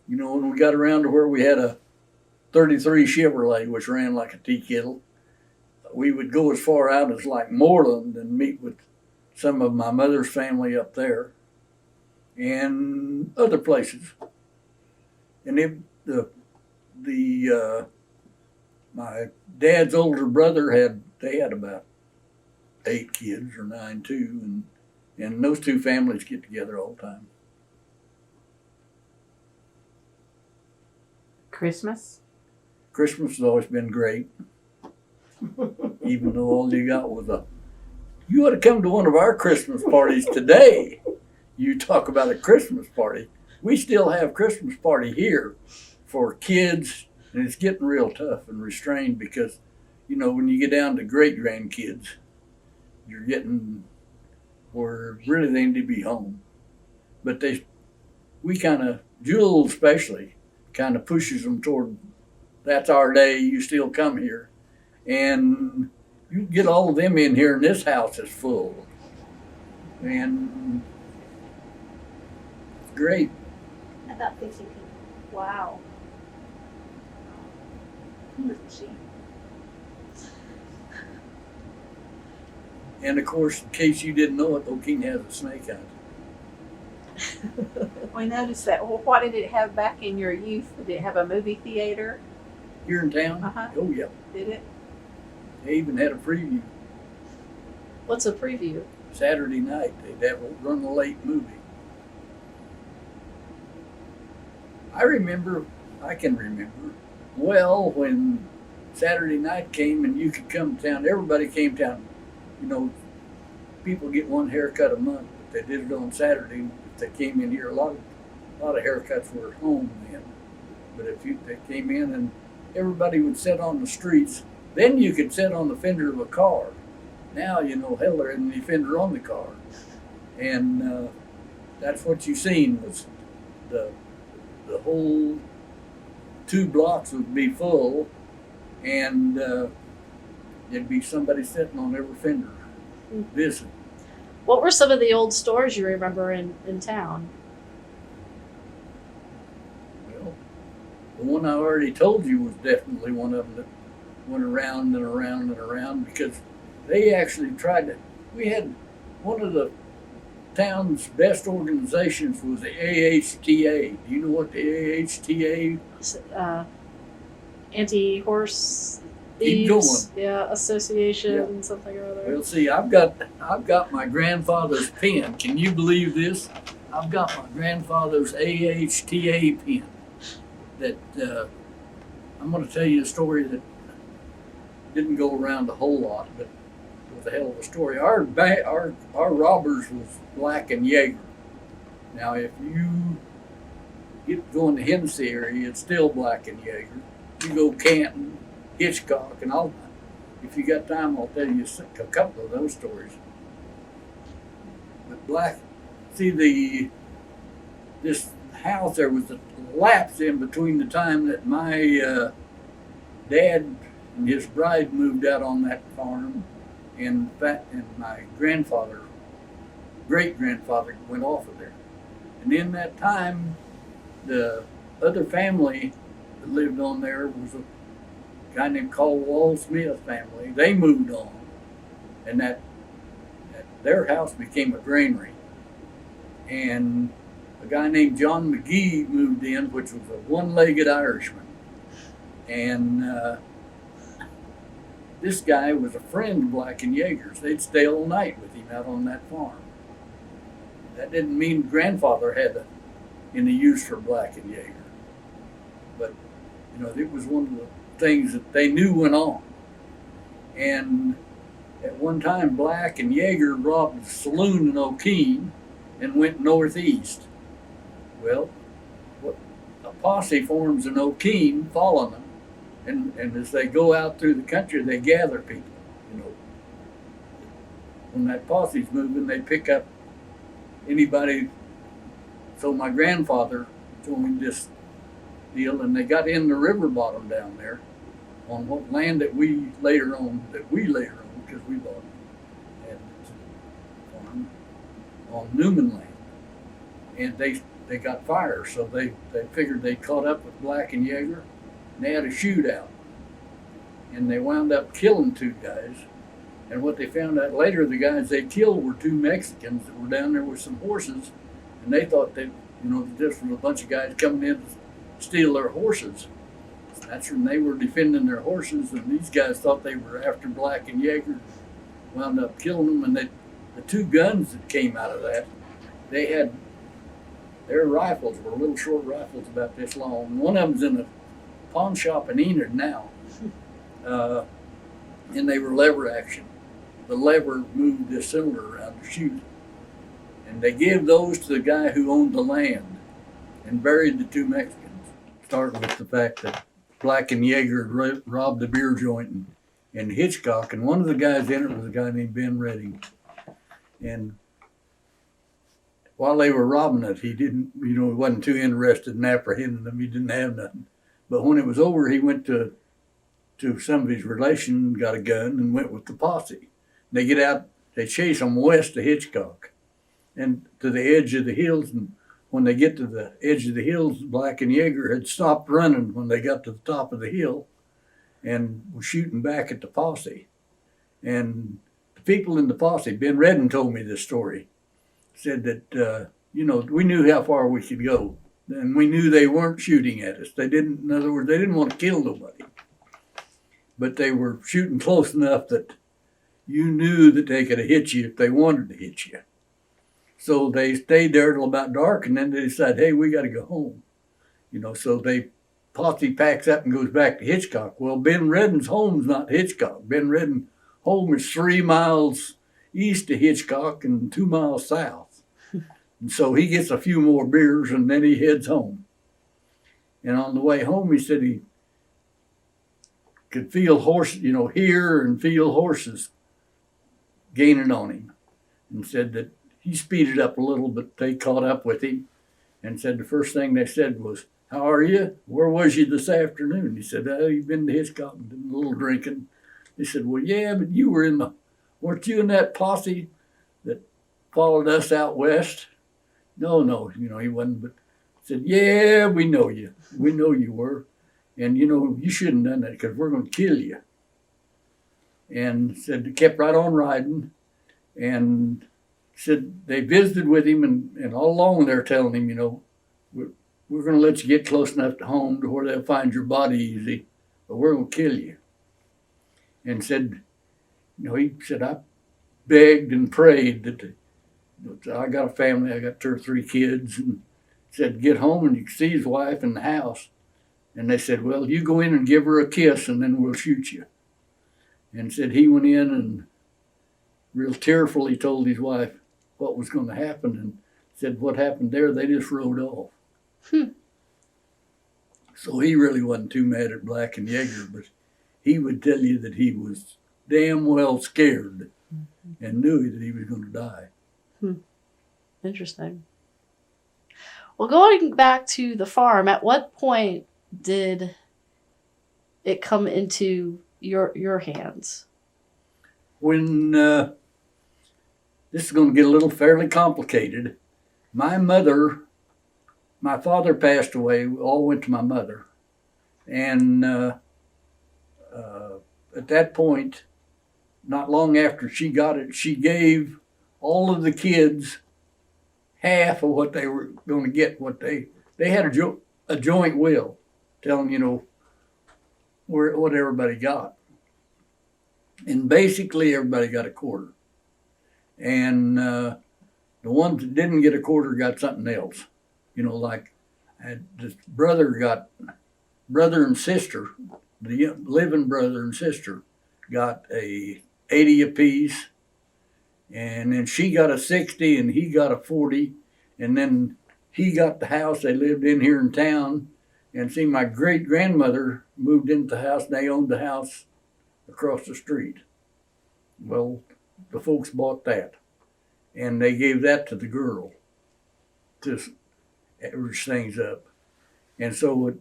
You know, when we got around to where we had a 33 Chevrolet, which ran like a tea kettle, we would go as far out as like Moreland and meet with some of my mother's family up there and other places. And my dad's older brother they had about 8 kids or 9 too, and those two families get together all the time. Christmas has always been great. Even though all you got was you ought to come to one of our Christmas parties today. You talk about a Christmas party. We still have Christmas party here for kids, and it's getting real tough and restrained because, you know, when you get down to great grandkids, you're getting where really they need to be home. But Jules especially, kind of pushes them toward, that's our day, you still come here. And you get all of them in here, and this house is full. and it's great. About 50 people. Wow. Let's see. And of course, in case you didn't know it, Okeene has a snake hunt. We noticed that. Well, what did it have back in your youth? Did it have a movie theater? Here in town? Uh-huh. Oh yeah. Did it? They even had a preview. What's a preview? Saturday night, they'd have a run a late movie. I can remember well when Saturday night came and you could come to town. Everybody came down. You know, people get one haircut a month, but they did it on Saturday. If they came in here, a lot of haircuts were at home then. But they came in and everybody would sit on the streets. Then you could sit on the fender of a car. Now, you know, hell, there isn't any fender on the car. And that's what you seen was the whole 2 blocks would be full, and there'd be somebody sitting on every fender visiting. What were some of the old stores you remember in town? Well, the one I already told you was definitely one of them that went around and around and around, because they actually tried to. We had one of the town's best organizations was the AHTA. Do you know what the AHTA? Anti-horse Keep thieves, yeah, association, Yeah. something or other. Well, see, I've got my grandfather's pen. Can you believe this? I've got my grandfather's AHTA pen. That I'm going to tell you a story that didn't go around a whole lot, but it was a hell of a story. Our robbers was Black and Jaeger. Now, if you get going to Hennessy area, it's still Black and Jaeger. You go Canton, Hitchcock, and if you got time, I'll tell you a couple of those stories. But this house, there was a lapse in between the time that my dad and his bride moved out on that farm, and my great-grandfather went off of there. And in that time, the other family that lived on there was a guy named Caldwell Smith family. They moved on, and that their house became a granary. And a guy named John McGee moved in, which was a one-legged Irishman. And this guy was a friend of Black and Jaeger's. They'd stay all night with him out on that farm. That didn't mean grandfather had any use for Black and Jaeger. But, you know, it was one of the things that they knew went on. And at one time, Black and Jaeger robbed a saloon in Okeene and went northeast. Well, a posse forms in Okeene following them. And as they go out through the country, they gather people. You know, when that posse's moving, they pick up anybody. So my grandfather joined this deal, and they got in the river bottom down there on what land that we later owned, because we bought it at the farm on Newman land, and they got fire, so they figured they caught up with Black and Jaeger. They had a shootout, and they wound up killing 2 guys. And what they found out later, the guys they killed were 2 Mexicans that were down there with some horses, and they thought that, you know, this was a bunch of guys coming in to steal their horses. That's when they were defending their horses, and these guys thought they were after Black and Jaeger, wound up killing them. And the 2 guns that came out of that, their rifles were little short rifles about this long. One of them's in a pawn shop in Enid now, and they were lever action. The lever moved the cylinder around to shoot, and they gave those to the guy who owned the land and buried the 2 Mexicans. Starting with the fact that Black and Jaeger robbed the beer joint in Hitchcock, and one of the guys in it was a guy named Ben Redding. And while they were robbing it, he wasn't too interested in apprehending them. He didn't have nothing. But when it was over, he went to some of his relations, got a gun, and went with the posse. They get out, they chase them west to Hitchcock. and to the edge of the hills. And when they get to the edge of the hills, Black and Yeager had stopped running when they got to the top of the hill and were shooting back at the posse. And the people in the posse, Ben Redden told me this story, said that, we knew how far we could go. And we knew they weren't shooting at us. In other words, they didn't want to kill nobody. But they were shooting close enough that you knew that they could have hit you if they wanted to hit you. So they stayed there till about dark, and then they decided, hey, we got to go home. So they posse packs up and goes back to Hitchcock. Well, Ben Redden's home's not Hitchcock. Ben Redden's home is 3 miles east of Hitchcock and 2 miles south. And so he gets a few more beers and then he heads home. And on the way home, he said he could feel hear and feel horses gaining on him. And said that he speeded up a little, but they caught up with him and said the first thing they said was, how are you? Where was you this afternoon? He said, you've been to Hitchcock and did a little drinking. They said, well, yeah, but weren't you in that posse that followed us out west? No, he wasn't, but said, yeah, we know you. We know you were. And, you shouldn't have done that because we're going to kill you. And said they kept right on riding. And said they visited with him, and all along they're telling him, we're going to let you get close enough to home to where they'll find your body easy, but we're going to kill you. And said, he said, I begged and prayed that I got a family, I got 2 or 3 kids, and said, get home and you can see his wife in the house. And they said, well, you go in and give her a kiss and then we'll shoot you. And said he went in and real tearfully told his wife what was going to happen, and said what happened there, they just rode off. So he really wasn't too mad at Black and Yeager, but he would tell you that he was damn well scared and knew that he was going to die. Interesting. Well, going back to the farm, at what point did it come into your hands? When this is going to get a little fairly complicated. My father passed away. We all went to my mother. And at that point, not long after she got it, she gave all of the kids half of what they were going to get. They had a joint will telling, what everybody got. And basically everybody got a quarter. And the ones that didn't get a quarter got something else. Like this brother and sister, the living brother and sister got a 80 apiece. And then she got a 60 and he got a 40. And then he got the house. They lived in here in town. And see, my great grandmother moved into the house and they owned the house across the street. Well, the folks bought that. And they gave that to the girl to average things up. And so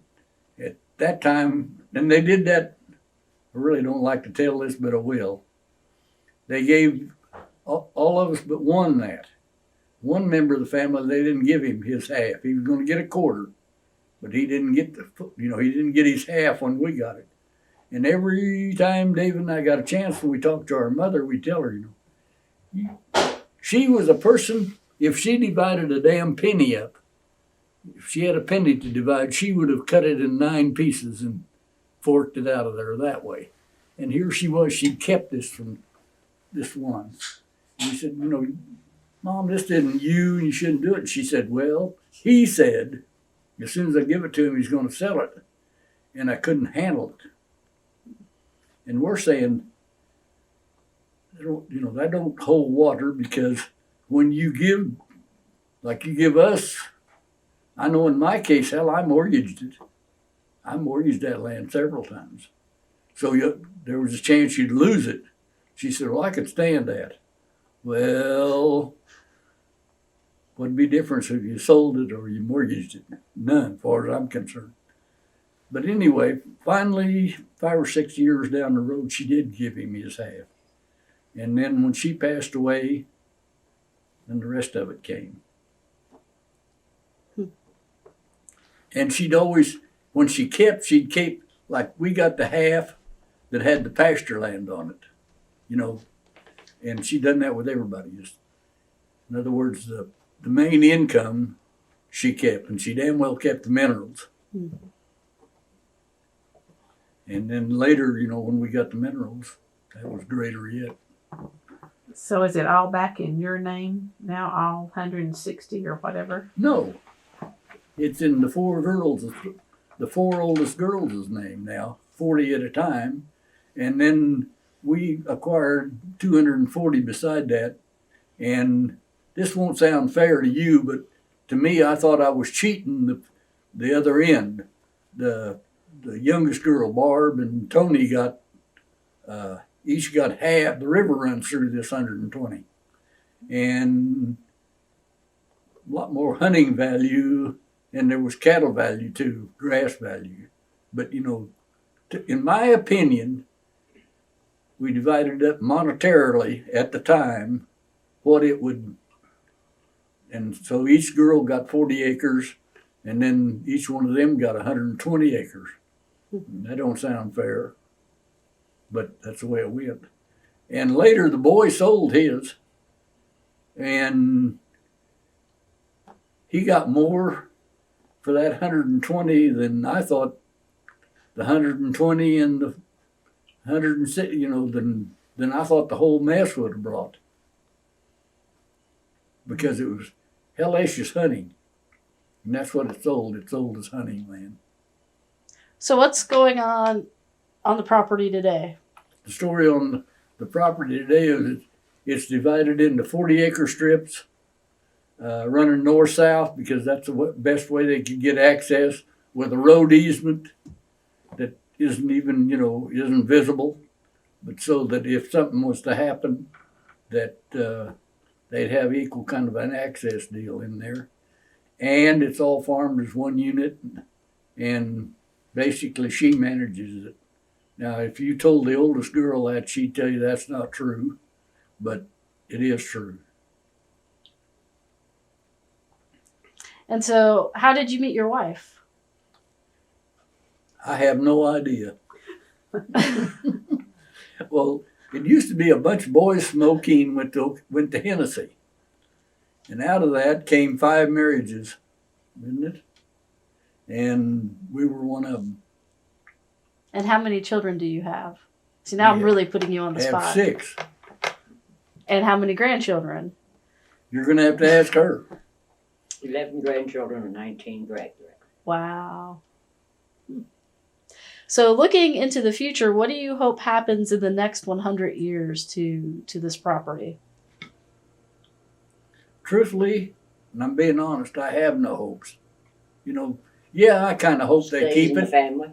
at that time, and they did that, I really don't like to tell this, but I will. They gave all of us but one that. One member of the family, they didn't give him his half. He was going to get a quarter, but he didn't get he didn't get his half when we got it. And every time Dave and I got a chance when we talked to our mother, we tell her, she was a person, if she divided a damn penny up, if she had a penny to divide, she would have cut it in 9 pieces and forked it out of there that way. And here she was, she kept this from this one. And we said, Mom, this isn't you, and you shouldn't do it. And she said, well, he said, as soon as I give it to him, he's going to sell it. And I couldn't handle it. And we're saying, that don't hold water, because when you give, like you give us, I know in my case, hell, I mortgaged it. I mortgaged that land several times. So there was a chance you'd lose it. She said, well, I could stand that. Well, what'd be the difference if you sold it or you mortgaged it? None, as far as I'm concerned. But anyway, finally, 5 or 6 years down the road, she did give him his half. And then when she passed away, and the rest of it came. And she'd always, when she'd keep, like we got the half that had the pasture land on it, you know, and she done that with everybody. Just, in other words, the main income she kept, and she damn well kept the minerals. Mm-hmm. And then later, you know, when we got the minerals, that was greater yet. So is it all back in your name now, all 160 or whatever? No, it's in the four oldest girls' name now, 40 at a time. And then we acquired 240 beside that. And this won't sound fair to you, but to me, I thought I was cheating the other end. The youngest girl, Barb, and Tony got, each got half. The river runs through this 120. And a lot more hunting value, and there was cattle value too, grass value. But, you know, in my opinion, we divided up monetarily at the time what it would, and so each girl got 40 acres, and then each one of them got 120 acres. That don't sound fair, but that's the way it went. And later the boy sold his, and he got more for that 120 than I thought the 120 and the 106, you know, than I thought the whole mess would have brought. Because it was hellacious hunting. And that's what it sold. It sold as hunting land. So what's going on the property today? The story on the property today is it's divided into 40-acre strips, running north-south because that's the best way they could get access, with a road easement that isn't even, you know, isn't visible, but so that if something was to happen, that they'd have equal kind of an access deal in there. And it's all farmed as one unit, and basically she manages it. Now, if you told the oldest girl that, she'd tell you that's not true, but it is true. And so how did you meet your wife? I have no idea. Well, it used to be a bunch of boys from Okeene went to Hennessy. And out of that came 5 marriages, didn't it? And we were one of them. And how many children do you have? See, now I'm really putting you on the I spot. have 6. And how many grandchildren? You're going to have to ask her. 11 grandchildren and 19 great-grandchildren. Wow. So looking into the future, what do you hope happens in the next 100 years to this property? Truthfully, and I'm being honest, I have no hopes. You know, yeah, I kind of hope they Stays keep in the it. family.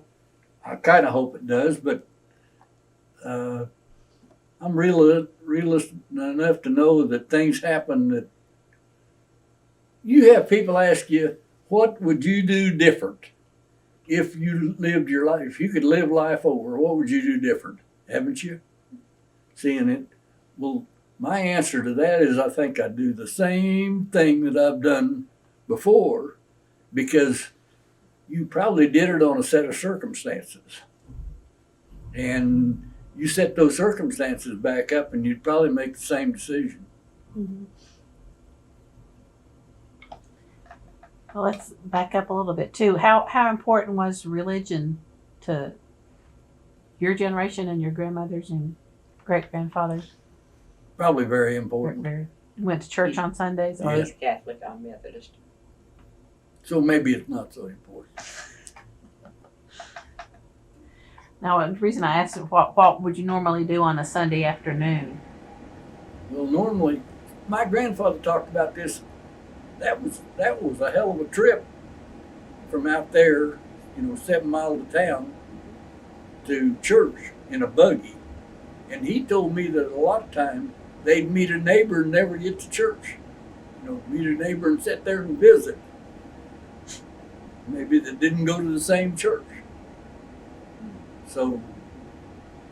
I kind of hope it does, but I'm realist enough to know that things happen that you have people ask you, what would you do different if you lived your life? If you could live life over, what would you do different? Haven't you? Seeing it? Well, my answer to that is I think I'd do the same thing that I've done before, because you probably did it on a set of circumstances. And you set those circumstances back up and you'd probably make the same decision. Mm-hmm. Well, let's back up a little bit too. How important was religion to your generation and your grandmothers and great-grandfathers? Probably very important. You went to church on Sundays? Or He's Catholic, I'm Methodist. So maybe it's not so important. Now, the reason I asked what would you normally do on a Sunday afternoon? Well, normally, my grandfather talked about this. That was a hell of a trip from out there, 7 miles of town to church in a buggy. And he told me that a lot of times they'd meet a neighbor and never get to church. Meet a neighbor and sit there and visit. Maybe they didn't go to the same church. So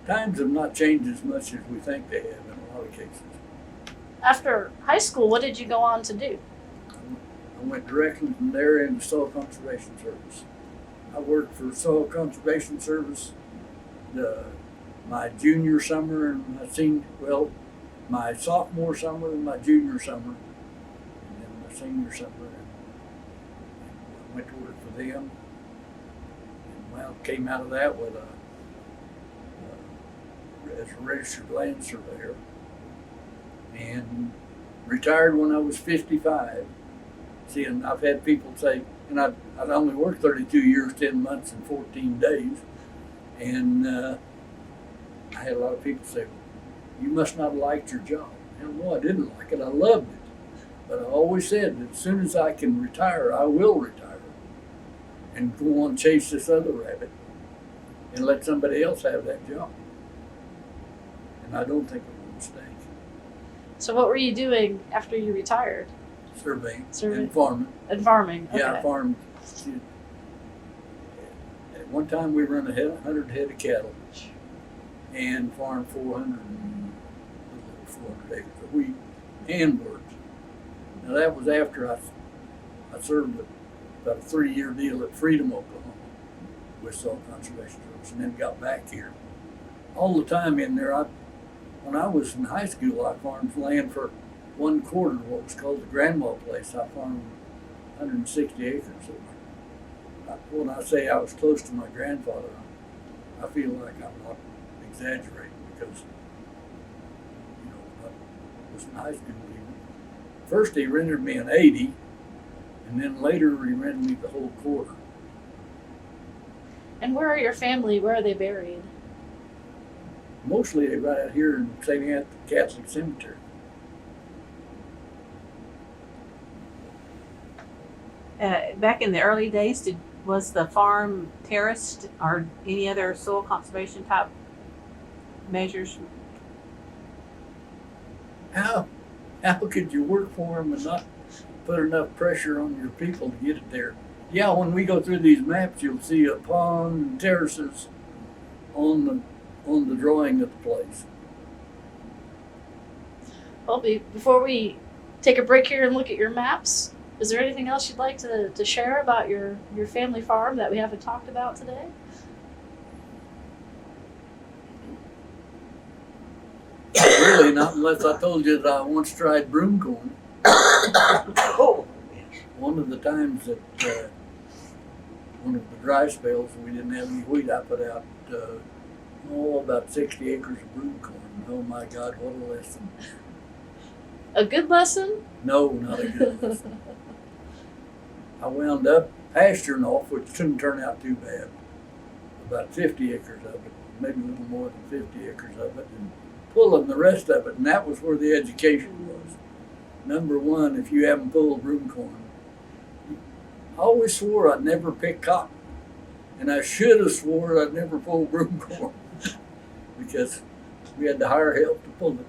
times have not changed as much as we think they have in a lot of cases. after high school, what did you go on to do? I went directly from there into Soil Conservation Service. I worked for Soil Conservation Service my junior summer and my sophomore summer and my junior summer, and then my senior summer. And I went to work for them. And came out of that with as a registered land surveyor, and retired when I was 55. See, and I've had people say, and I'd only worked 32 years, 10 months, and 14 days. And I had a lot of people say, you must not have liked your job. And no, I didn't like it. I loved it. But I always said that as soon as I can retire, I will retire and go on and chase this other rabbit and let somebody else have that job. And I don't think it was a mistake. So what were you doing after you retired? Surveying and farming. And farming. Okay. Yeah, I farmed. At one time we run 100 head of cattle and farmed 400 acres of wheat and birds. Now that was after I served about a 3-year deal at Finchum, Oklahoma with Soil Conservation Service, and then got back here. All the time in there, when I was in high school, I farmed land for 1/4 of what was called the grandma place. I farmed 160 acres. When I say I was close to my grandfather, I feel like I'm not exaggerating, because I was in high school. First he rented me an 80, and then later he rented me the whole 1/4. And where are your family? Where are they buried? Mostly right out here in St. Anthony Catholic Cemetery. Back in the early days, was the farm terraced or any other soil conservation type measures? How could you work for them and not put enough pressure on your people to get it there? Yeah, when we go through these maps, you'll see a pond and terraces on the drawing of the place. Well, before we take a break here and look at your maps, is there anything else you'd like to share about your family farm that we haven't talked about today? Really not, unless I told you that I once tried broomcorn. One of the times that one of the dry spells, we didn't have any wheat, I put out about 60 acres of broomcorn. Oh my God, what a lesson. A good lesson? No, not a good lesson. I wound up pasturing off, which didn't turn out too bad. About 50 acres of it, maybe a little more than 50 acres of it, and pulling the rest of it, and that was where the education was. Number one, if you haven't pulled broomcorn, I always swore I'd never pick cotton, and I should have swore I'd never pull broomcorn because we had to hire help to pull it.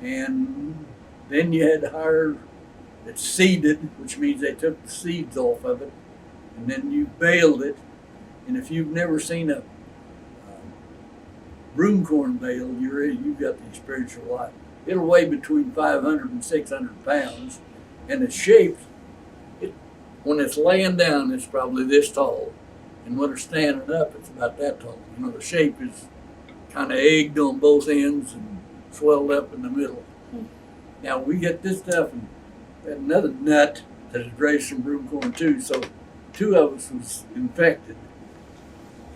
And then you had to hire it seeded, which means they took the seeds off of it, and then you baled it. And if you've never seen a broomcorn bale, you've got the experience of life. It'll weigh between 500 and 600 pounds, and it's shaped. When it's laying down, it's probably this tall, and when it's standing up, it's about that tall. You know, the shape is kind of egged on both ends and swelled up in the middle. Now we get this stuff, and another nut that has raised some broomcorn too. So 2 of us was infected,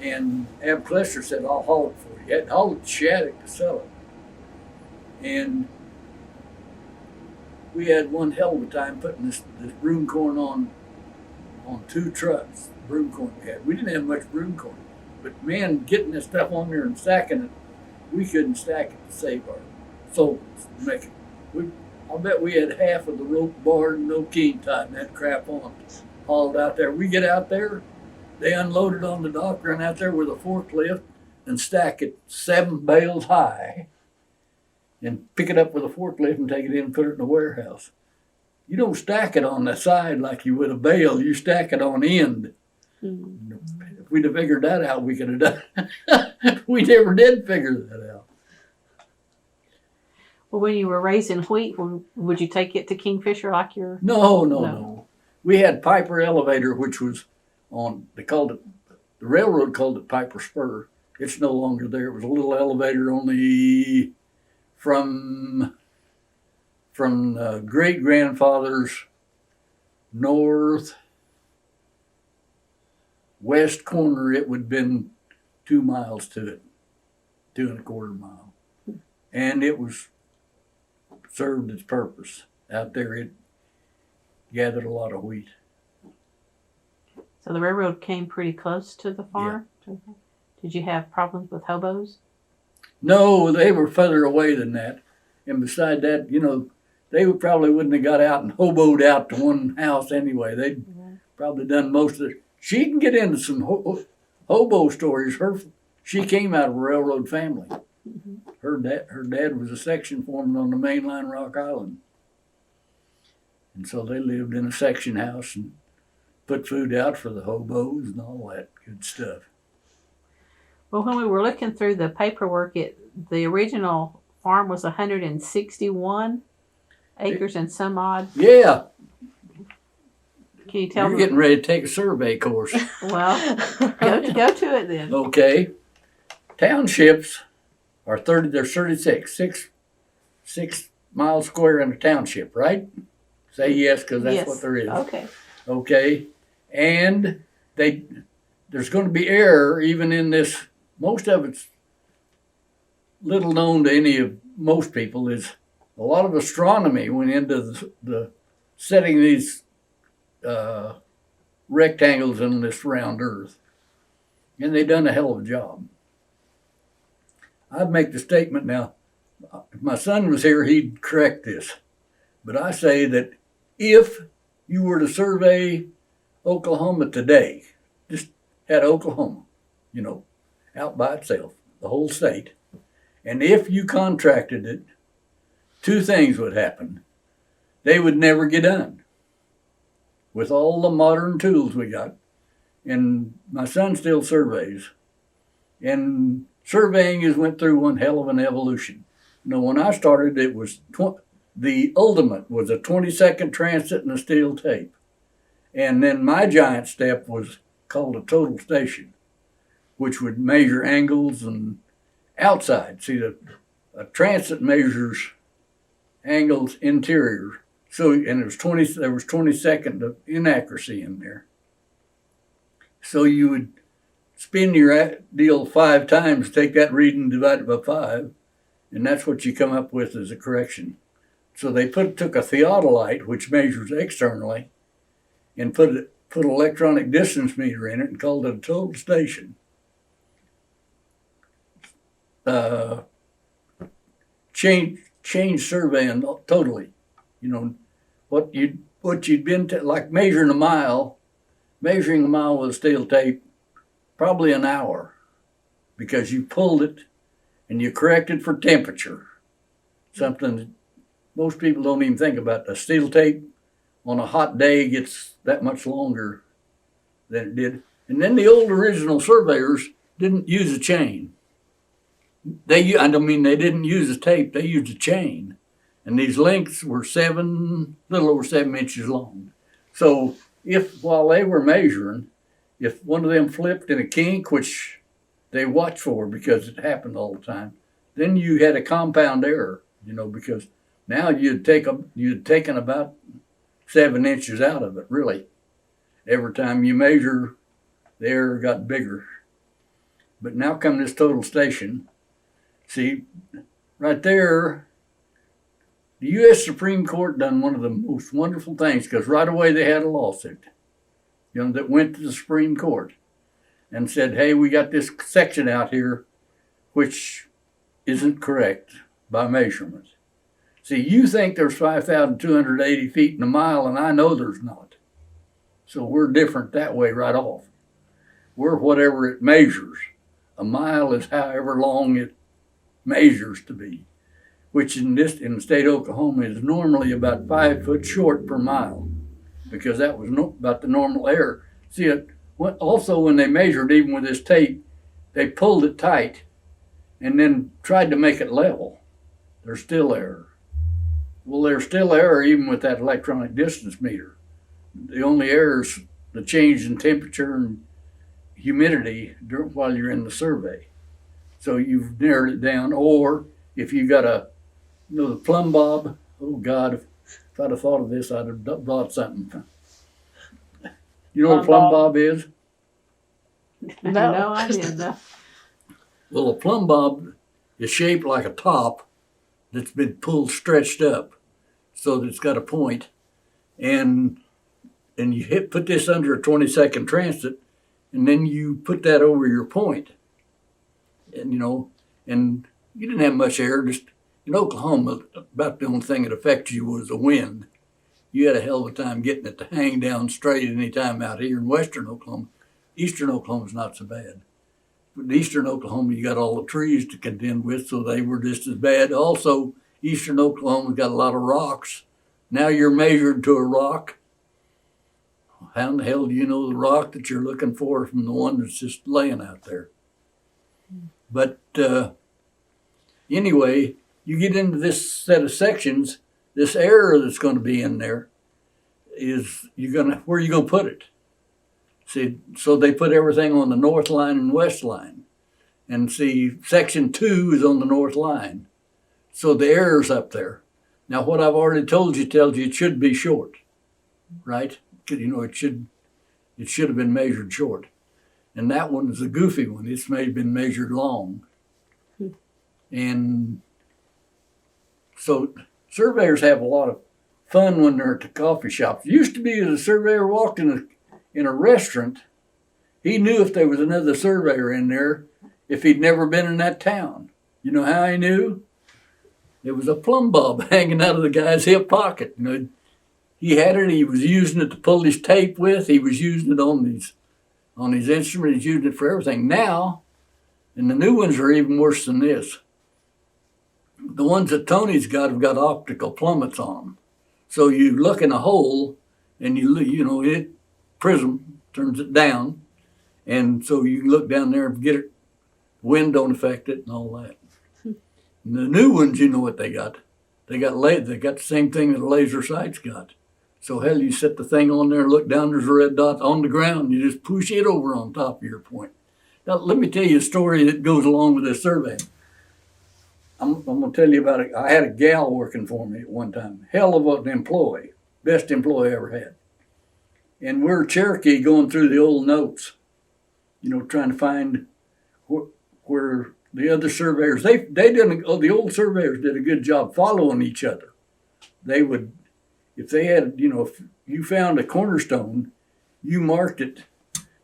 and Ab Klester said, "I'll haul it for you." He had to haul it to Shattuck to sell it, and we had one hell of a time putting this broomcorn on 2 trucks. Broomcorn we had. We didn't have much broomcorn, but man, getting this stuff on there and stacking it, we couldn't stack it to save our souls. I'll bet we had half of the rope bar and Okeene tied that crap on, hauled out there. We get out there, they unload it on the dock, run out there with a forklift and stack it 7 bales high, and pick it up with a forklift and take it in and put it in the warehouse. You don't stack it on the side like you would a bale, you stack it on end. If we'd have figured that out, we could have done it. We never did figure that out. Well, when you were raising wheat, would you take it to Kingfisher like your? No. We had Piper Elevator, which was they called it, the railroad called it Piper Spur. It's no longer there. It was a little elevator only from great-grandfather's north west corner. It would have been 2 miles to it, 2.25 miles. And it was served its purpose. Out there it gathered a lot of wheat. So the railroad came pretty close to the farm? Yeah. Did you have problems with hobos? No, they were further away than that. And beside that, they probably wouldn't have got out and hoboed out to one house anyway. They'd probably done most of it. She can get into some hobo stories. She came out of a railroad family. Mm-hmm. Her dad was a section foreman on the main line, Rock Island. And so they lived in a section house and put food out for the hobos and all that good stuff. Well, when we were looking through the paperwork, the original farm was 161 acres and some odd. Yeah. Can you tell me? You're getting ready to take a survey course. Well, go to it then. Okay. Townships are 36. 6 miles square in a township, right? Say yes, because that's what there is. Okay. And there's going to be error even in this. Most of it's little known to most people. Is a lot of astronomy went into the setting these rectangles in this round earth. And they done a hell of a job. I'd make the statement now, if my son was here, he'd correct this. But I say that if you were to survey Oklahoma today, just at Oklahoma, out by itself, the whole state, and if you contracted it, 2 things would happen. They would never get done. With all the modern tools we got, and my son still surveys, and surveying has went through one hell of an evolution. When I started, it was the ultimate was a 20-second transit and a steel tape. And then my giant step was called a total station, which would measure angles and outside. See, a transit measures angles interior. So, and there was 20-second of inaccuracy in there. So you would spin your deal 5 times, take that reading, divide it by 5, and that's what you come up with as a correction. So they took a theodolite, which measures externally, and put an electronic distance meter in it and called it a total station. Change surveying totally. What you'd been like measuring a mile with a steel tape, probably an hour, because you pulled it and you corrected for temperature. Something that most people don't even think about. A steel tape on a hot day gets that much longer than it did. And then the old original surveyors didn't use a chain. They didn't use a tape, they used a chain. And these lengths were little over 7 inches long. So while they were measuring, if one of them flipped in a kink, which they watch for because it happened all the time, then you had a compound error, because now you'd taken about 7 inches out of it, really. Every time you measure, the error got bigger. But now come this total station. See, right there, the U.S. Supreme Court done one of the most wonderful things, because right away they had a lawsuit, that went to the Supreme Court and said, hey, we got this section out here which isn't correct by measurement. See, you think there's 5,280 feet in a mile, and I know there's not. So we're different that way right off. We're whatever it measures. A mile is however long it measures to be, which in the state of Oklahoma is normally about 5 foot short per mile, because that was about the normal error. See, also when they measured, even with this tape, they pulled it tight and then tried to make it level. There's still error. Well, there's still error even with that electronic distance meter. The only error is the change in temperature and humidity while you're in the survey. So you've narrowed it down. Or if you got the plumb bob, oh God, if I'd have thought of this, I'd have brought something. You know what a plumb bob is? No idea. No. Well, a plumb bob is shaped like a top that's been stretched up so that it's got a point. And you put this under a 20-second transit, and then you put that over your point. And, and you didn't have much air. Just in Oklahoma, about the only thing that affected you was the wind. You had a hell of a time getting it to hang down straight any time out here in western Oklahoma. Eastern Oklahoma's not so bad. But in eastern Oklahoma, you got all the trees to contend with, so they were just as bad. Also, eastern Oklahoma's got a lot of rocks. Now you're measured to a rock. How in the hell do you know the rock that you're looking for from the one that's just laying out there? But anyway, you get into this set of sections, this error that's going to be in there is where are you going to put it? See, so they put everything on the north line and west line. And see, section 2 is on the north line. So the error's up there. Now, what I've already told you tells you it should be short, right? Because, it should have been measured short. And that one is a goofy one. It's been measured long. And so surveyors have a lot of fun when they're at the coffee shops. It used to be as a surveyor walked in a restaurant, he knew if there was another surveyor in there if he'd never been in that town. You know how he knew? There was a plumb bob hanging out of the guy's hip pocket. He had it. He was using it to pull his tape with. He was using it on his instrument. He's using it for everything. Now, and the new ones are even worse than this. The ones that Tony's got have got optical plummets on them. So you look in a hole, and it prism turns it down, and so you can look down there and get it. Wind don't affect it and all that. And the new ones, you know what they got? They got the same thing that a laser sight's got. So hell, you set the thing on there and look down, there's a red dot on the ground. You just push it over on top of your point. Now, let me tell you a story that goes along with this survey. I'm going to tell you about it. I had a gal working for me at one time. Hell of an employee. Best employee I ever had. And we're Cherokee going through the old notes, trying to find where the other surveyors, the old surveyors did a good job following each other. They would, if they had, if you found a cornerstone, you marked it.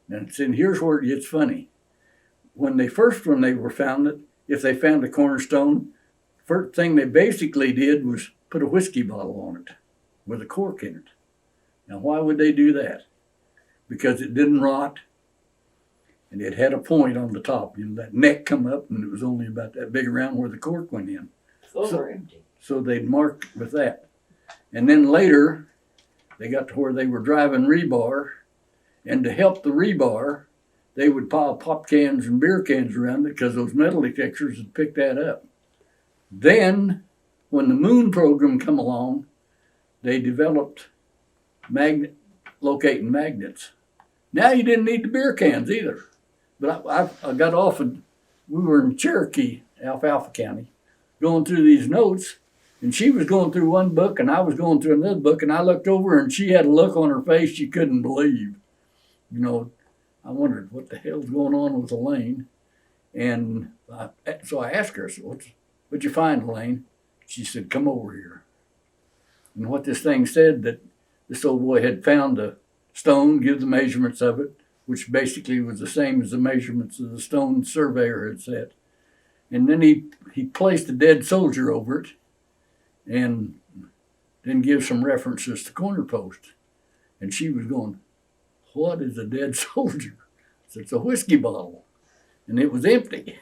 And here's where it gets funny. When they were found it, if they found a cornerstone, first thing they basically did was put a whiskey bottle on it with a cork in it. Now, why would they do that? Because it didn't rot, and it had a point on the top. That neck come up, and it was only about that big around where the cork went in. Full or empty? So they'd mark with that. And then later, they got to where they were driving rebar, and to help the rebar, they would pile pop cans and beer cans around it because those metal detectors would pick that up. Then, when the moon program come along, they developed locating magnets. Now you didn't need the beer cans either. But I got off, and we were in Cherokee, Alfalfa County, going through these notes, and she was going through one book, and I was going through another book, and I looked over, and she had a look on her face she couldn't believe. I wondered what the hell's going on with Elaine. And so I asked her, I said, what'd you find, Elaine? She said, come over here. And what this thing said, that this old boy had found a stone, give the measurements of it, which basically was the same as the measurements of the stone surveyor had set. And then he placed a dead soldier over it and then give some references to corner posts. And she was going, what is a dead soldier? I said, it's a whiskey bottle. And it was empty.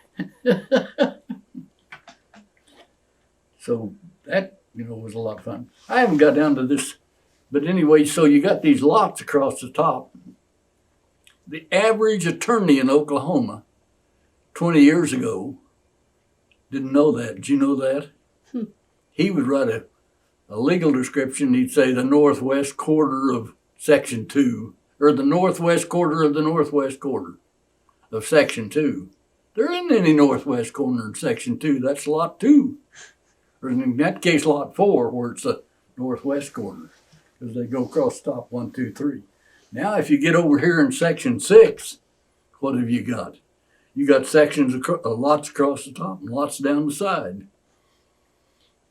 So that, was a lot of fun. I haven't got down to this, but anyway, so you got these lots across the top. The average attorney in Oklahoma 20 years ago didn't know that. Did you know that? he would write a legal description. He'd say the northwest quarter of Section 2, or the northwest quarter of the northwest quarter of Section 2. There isn't any northwest corner in Section 2. That's Lot 2. Or in that case, Lot 4, where it's the northwest corner, because they go across the top 1, 2, 3. Now, if you get over here in Section 6, what have you got? You got sections of lots across the top and lots down the side.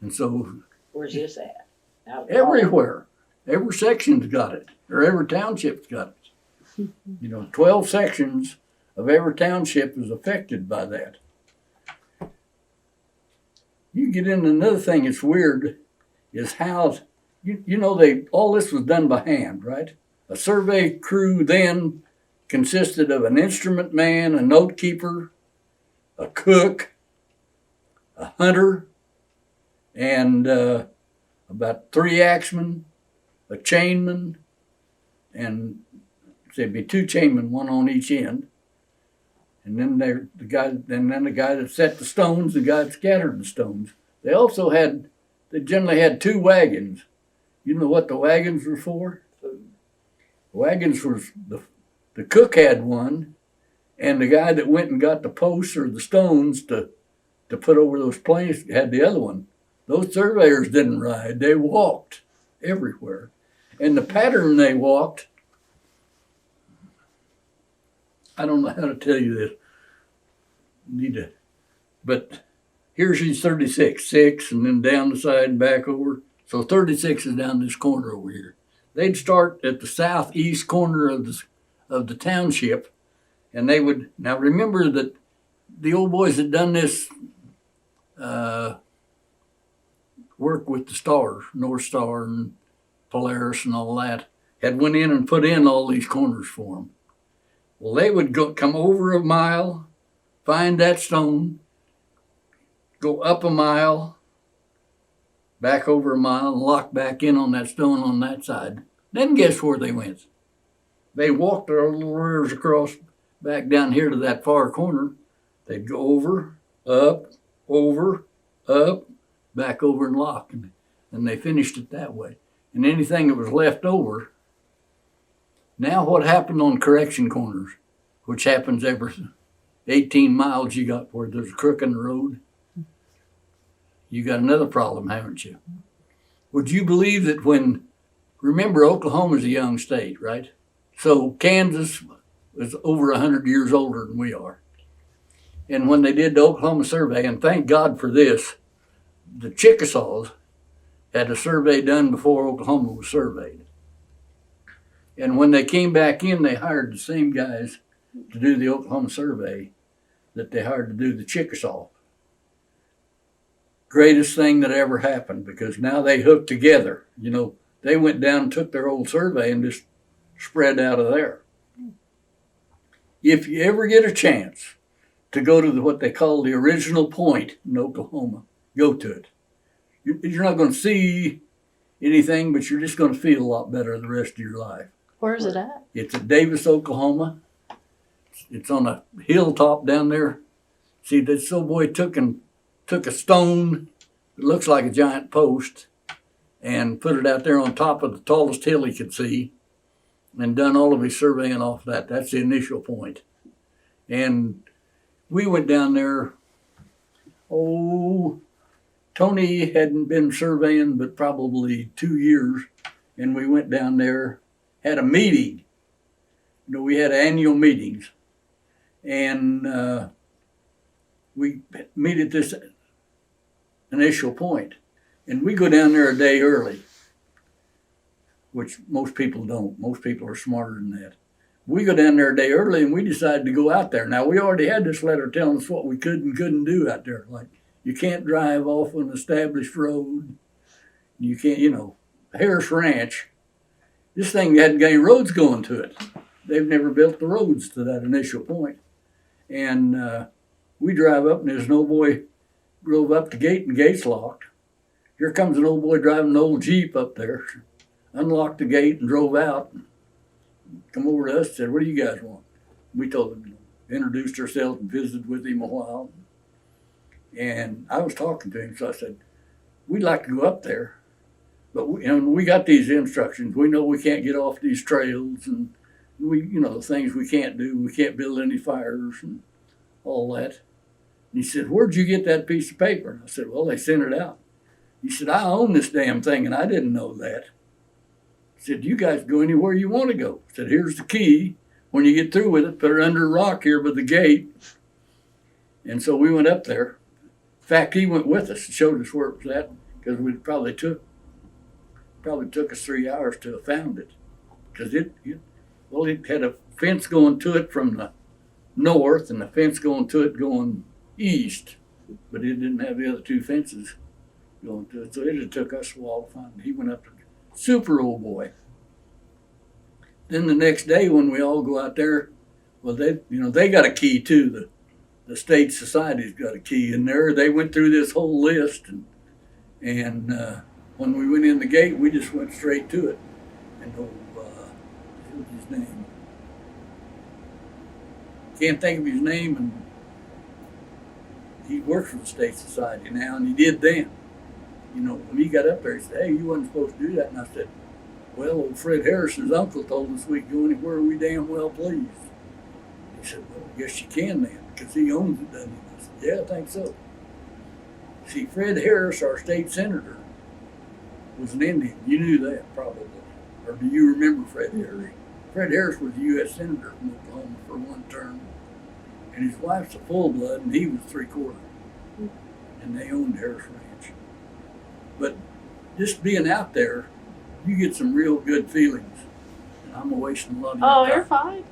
And so Where's this at? everywhere, every section's got it, or every township's got it. 12 sections of every township is affected by that. You get into another thing that's weird is how, all this was done by hand, right? A survey crew then consisted of an instrument man, a note keeper, a cook, a hunter, and about 3 axemen, a chainman, and there'd be 2 chainmen, 1 on each end. And then the guy that set the stones, the guy that scattered the stones. They generally had 2 wagons. You know what the wagons were for? Wagons was the cook had one, and the guy that went and got the posts or the stones to put over those planes had the other one. Those surveyors didn't ride, they walked everywhere. And the pattern they walked, I don't know how to tell you this. But here's these 36, 6, and then down the side and back over. So 36 is down this corner over here. They'd start at the southeast corner of the township, and they would, now remember that the old boys that done this work with the stars, North Star and Polaris and all that, had went in and put in all these corners for them. Well, they would come over a mile, find that stone, go up a mile, back over a mile, and lock back in on that stone on that side. Then guess where they went? They walked their little rears across back down here to that far corner. They'd go over, up, back over and lock. And they finished it that way. And anything that was left over, now what happened on correction corners, which happens every 18 miles you got where there's a crook in the road, you got another problem, haven't you? Would you believe that remember Oklahoma's a young state, right? So Kansas is over 100 years older than we are. And when they did the Oklahoma survey, and thank God for this, the Chickasaws had a survey done before Oklahoma was surveyed. And when they came back in, they hired the same guys to do the Oklahoma survey that they hired to do the Chickasaw. Greatest thing that ever happened, because now they hooked together. They went down and took their old survey and just spread out of there. If you ever get a chance to go to what they call the original point in Oklahoma, go to it. You're not going to see anything, but you're just going to feel a lot better the rest of your life. Where is it at? It's at Davis, Oklahoma. It's on a hilltop down there. See, this old boy took a stone that looks like a giant post and put it out there on top of the tallest hill he could see and done all of his surveying off that. That's the initial point. And we went down there, Tony hadn't been surveying but probably 2 years, and we went down there, had a meeting. We had annual meetings, and we meet at this initial point. And we go down there a day early, which most people don't. Most people are smarter than that. We go down there a day early, and we decided to go out there. Now, we already had this letter telling us what we could and couldn't do out there. Like, you can't drive off an established road. You can't, Harris Ranch, this thing hadn't got any roads going to it. They've never built the roads to that initial point. And we drive up, and there's an old boy drove up the gate, and the gate's locked. Here comes an old boy driving an old Jeep up there, unlocked the gate and drove out. Come over to us and said, "What do you guys want?" We told him, introduced ourselves and visited with him a while. And I was talking to him, so I said, we'd like to go up there, but we got these instructions. We know we can't get off these trails, and the things we can't do. We can't build any fires and all that. And he said, "Where'd you get that piece of paper?" I said, "Well, they sent it out." He said, "I own this damn thing, and I didn't know that." He said, "You guys go anywhere you want to go." I said, "Here's the key. When you get through with it, put it under a rock here by the gate." And so we went up there. In fact, he went with us and showed us where it was at, because it probably took us 3 hours to have found it, because it had a fence going to it from the north and a fence going to it going east, but it didn't have the other two fences going to it. So it took us a while to find it. He went up to super old boy. Then the next day when we all go out there, well, they got a key too. The state society's got a key in there. They went through this whole list, and when we went in the gate, we just went straight to it. And what was his name? Can't think of his name, and he works for the state society now, and he did then. When he got up there, he said, "Hey, you wasn't supposed to do that." And I said, "Well, old Fred Harris's uncle told us we could go anywhere we damn well please." He said, "Well, I guess you can then, because he owns it, doesn't he?" I said, "Yeah, I think so." See, Fred Harris, our state senator, was an Indian. You knew that probably. Or do you remember Fred Harris? Fred Harris was a U.S. senator from Oklahoma for one term. And his wife's a full blood, and he was 3/4. And they owned Harris Ranch. But just being out there, you get some real good feelings. And I'm wasting a lot of your time. You're fine.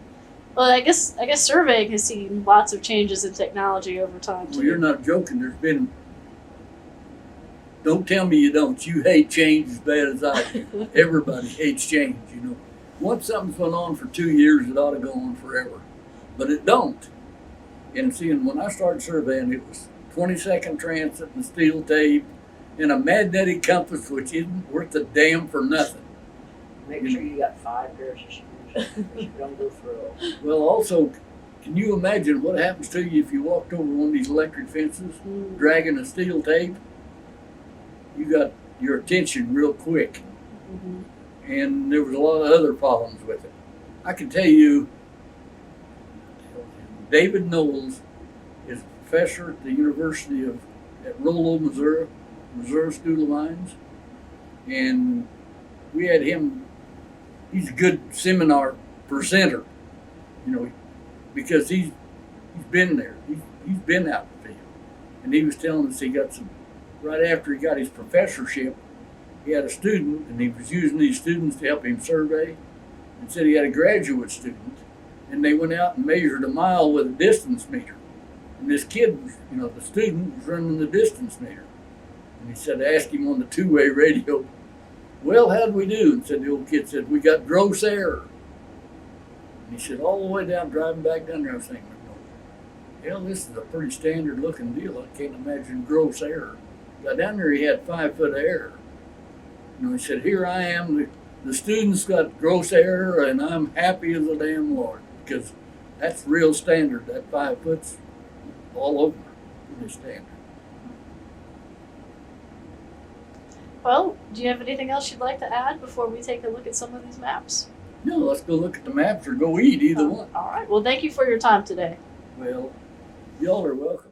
Well, I guess surveying has seen lots of changes in technology over time too. Well, you're not joking. There's been. Don't tell me you don't. You hate change as bad as I do. Everybody hates change, Once something's gone on for 2 years, it ought to go on forever. But it don't. And when I started surveying, it was 20-second transit and steel tape and a magnetic compass, which isn't worth a damn for nothing. Make sure you got 5 pairs of shoes. You don't go through. Well, also, can you imagine what happens to you if you walked over one of these electric fences, dragging a steel tape? You got your attention real quick. Mm-hmm. And there was a lot of other problems with it. I can tell you, David Knowles is a professor at the University at Rollo, Missouri School of Mines, and we had him. He's a good seminar presenter, because he's been there. He's been out in the field, and he was telling us he got some. Right after he got his professorship, he had a student, and he was using these students to help him survey, and said he had a graduate student, and they went out and measured a mile with a distance meter. And this kid was, the student was running the distance meter. And he said, asked him on the two-way radio, "Well, how'd we do?" And the old kid said, "We got gross error." And he said, all the way down, driving back down there, I was thinking, hell, this is a pretty standard looking deal. I can't imagine gross error. Got down there, he had 5 foot of error. He said, "Here I am, the student's got gross error, and I'm happy as a damn Lord, because that's real standard. That 5 foot's all over the standard." Well, do you have anything else you'd like to add before we take a look at some of these maps? No, let's go look at the maps or go eat, either one. All right. Well, thank you for your time today. Well, y'all are welcome.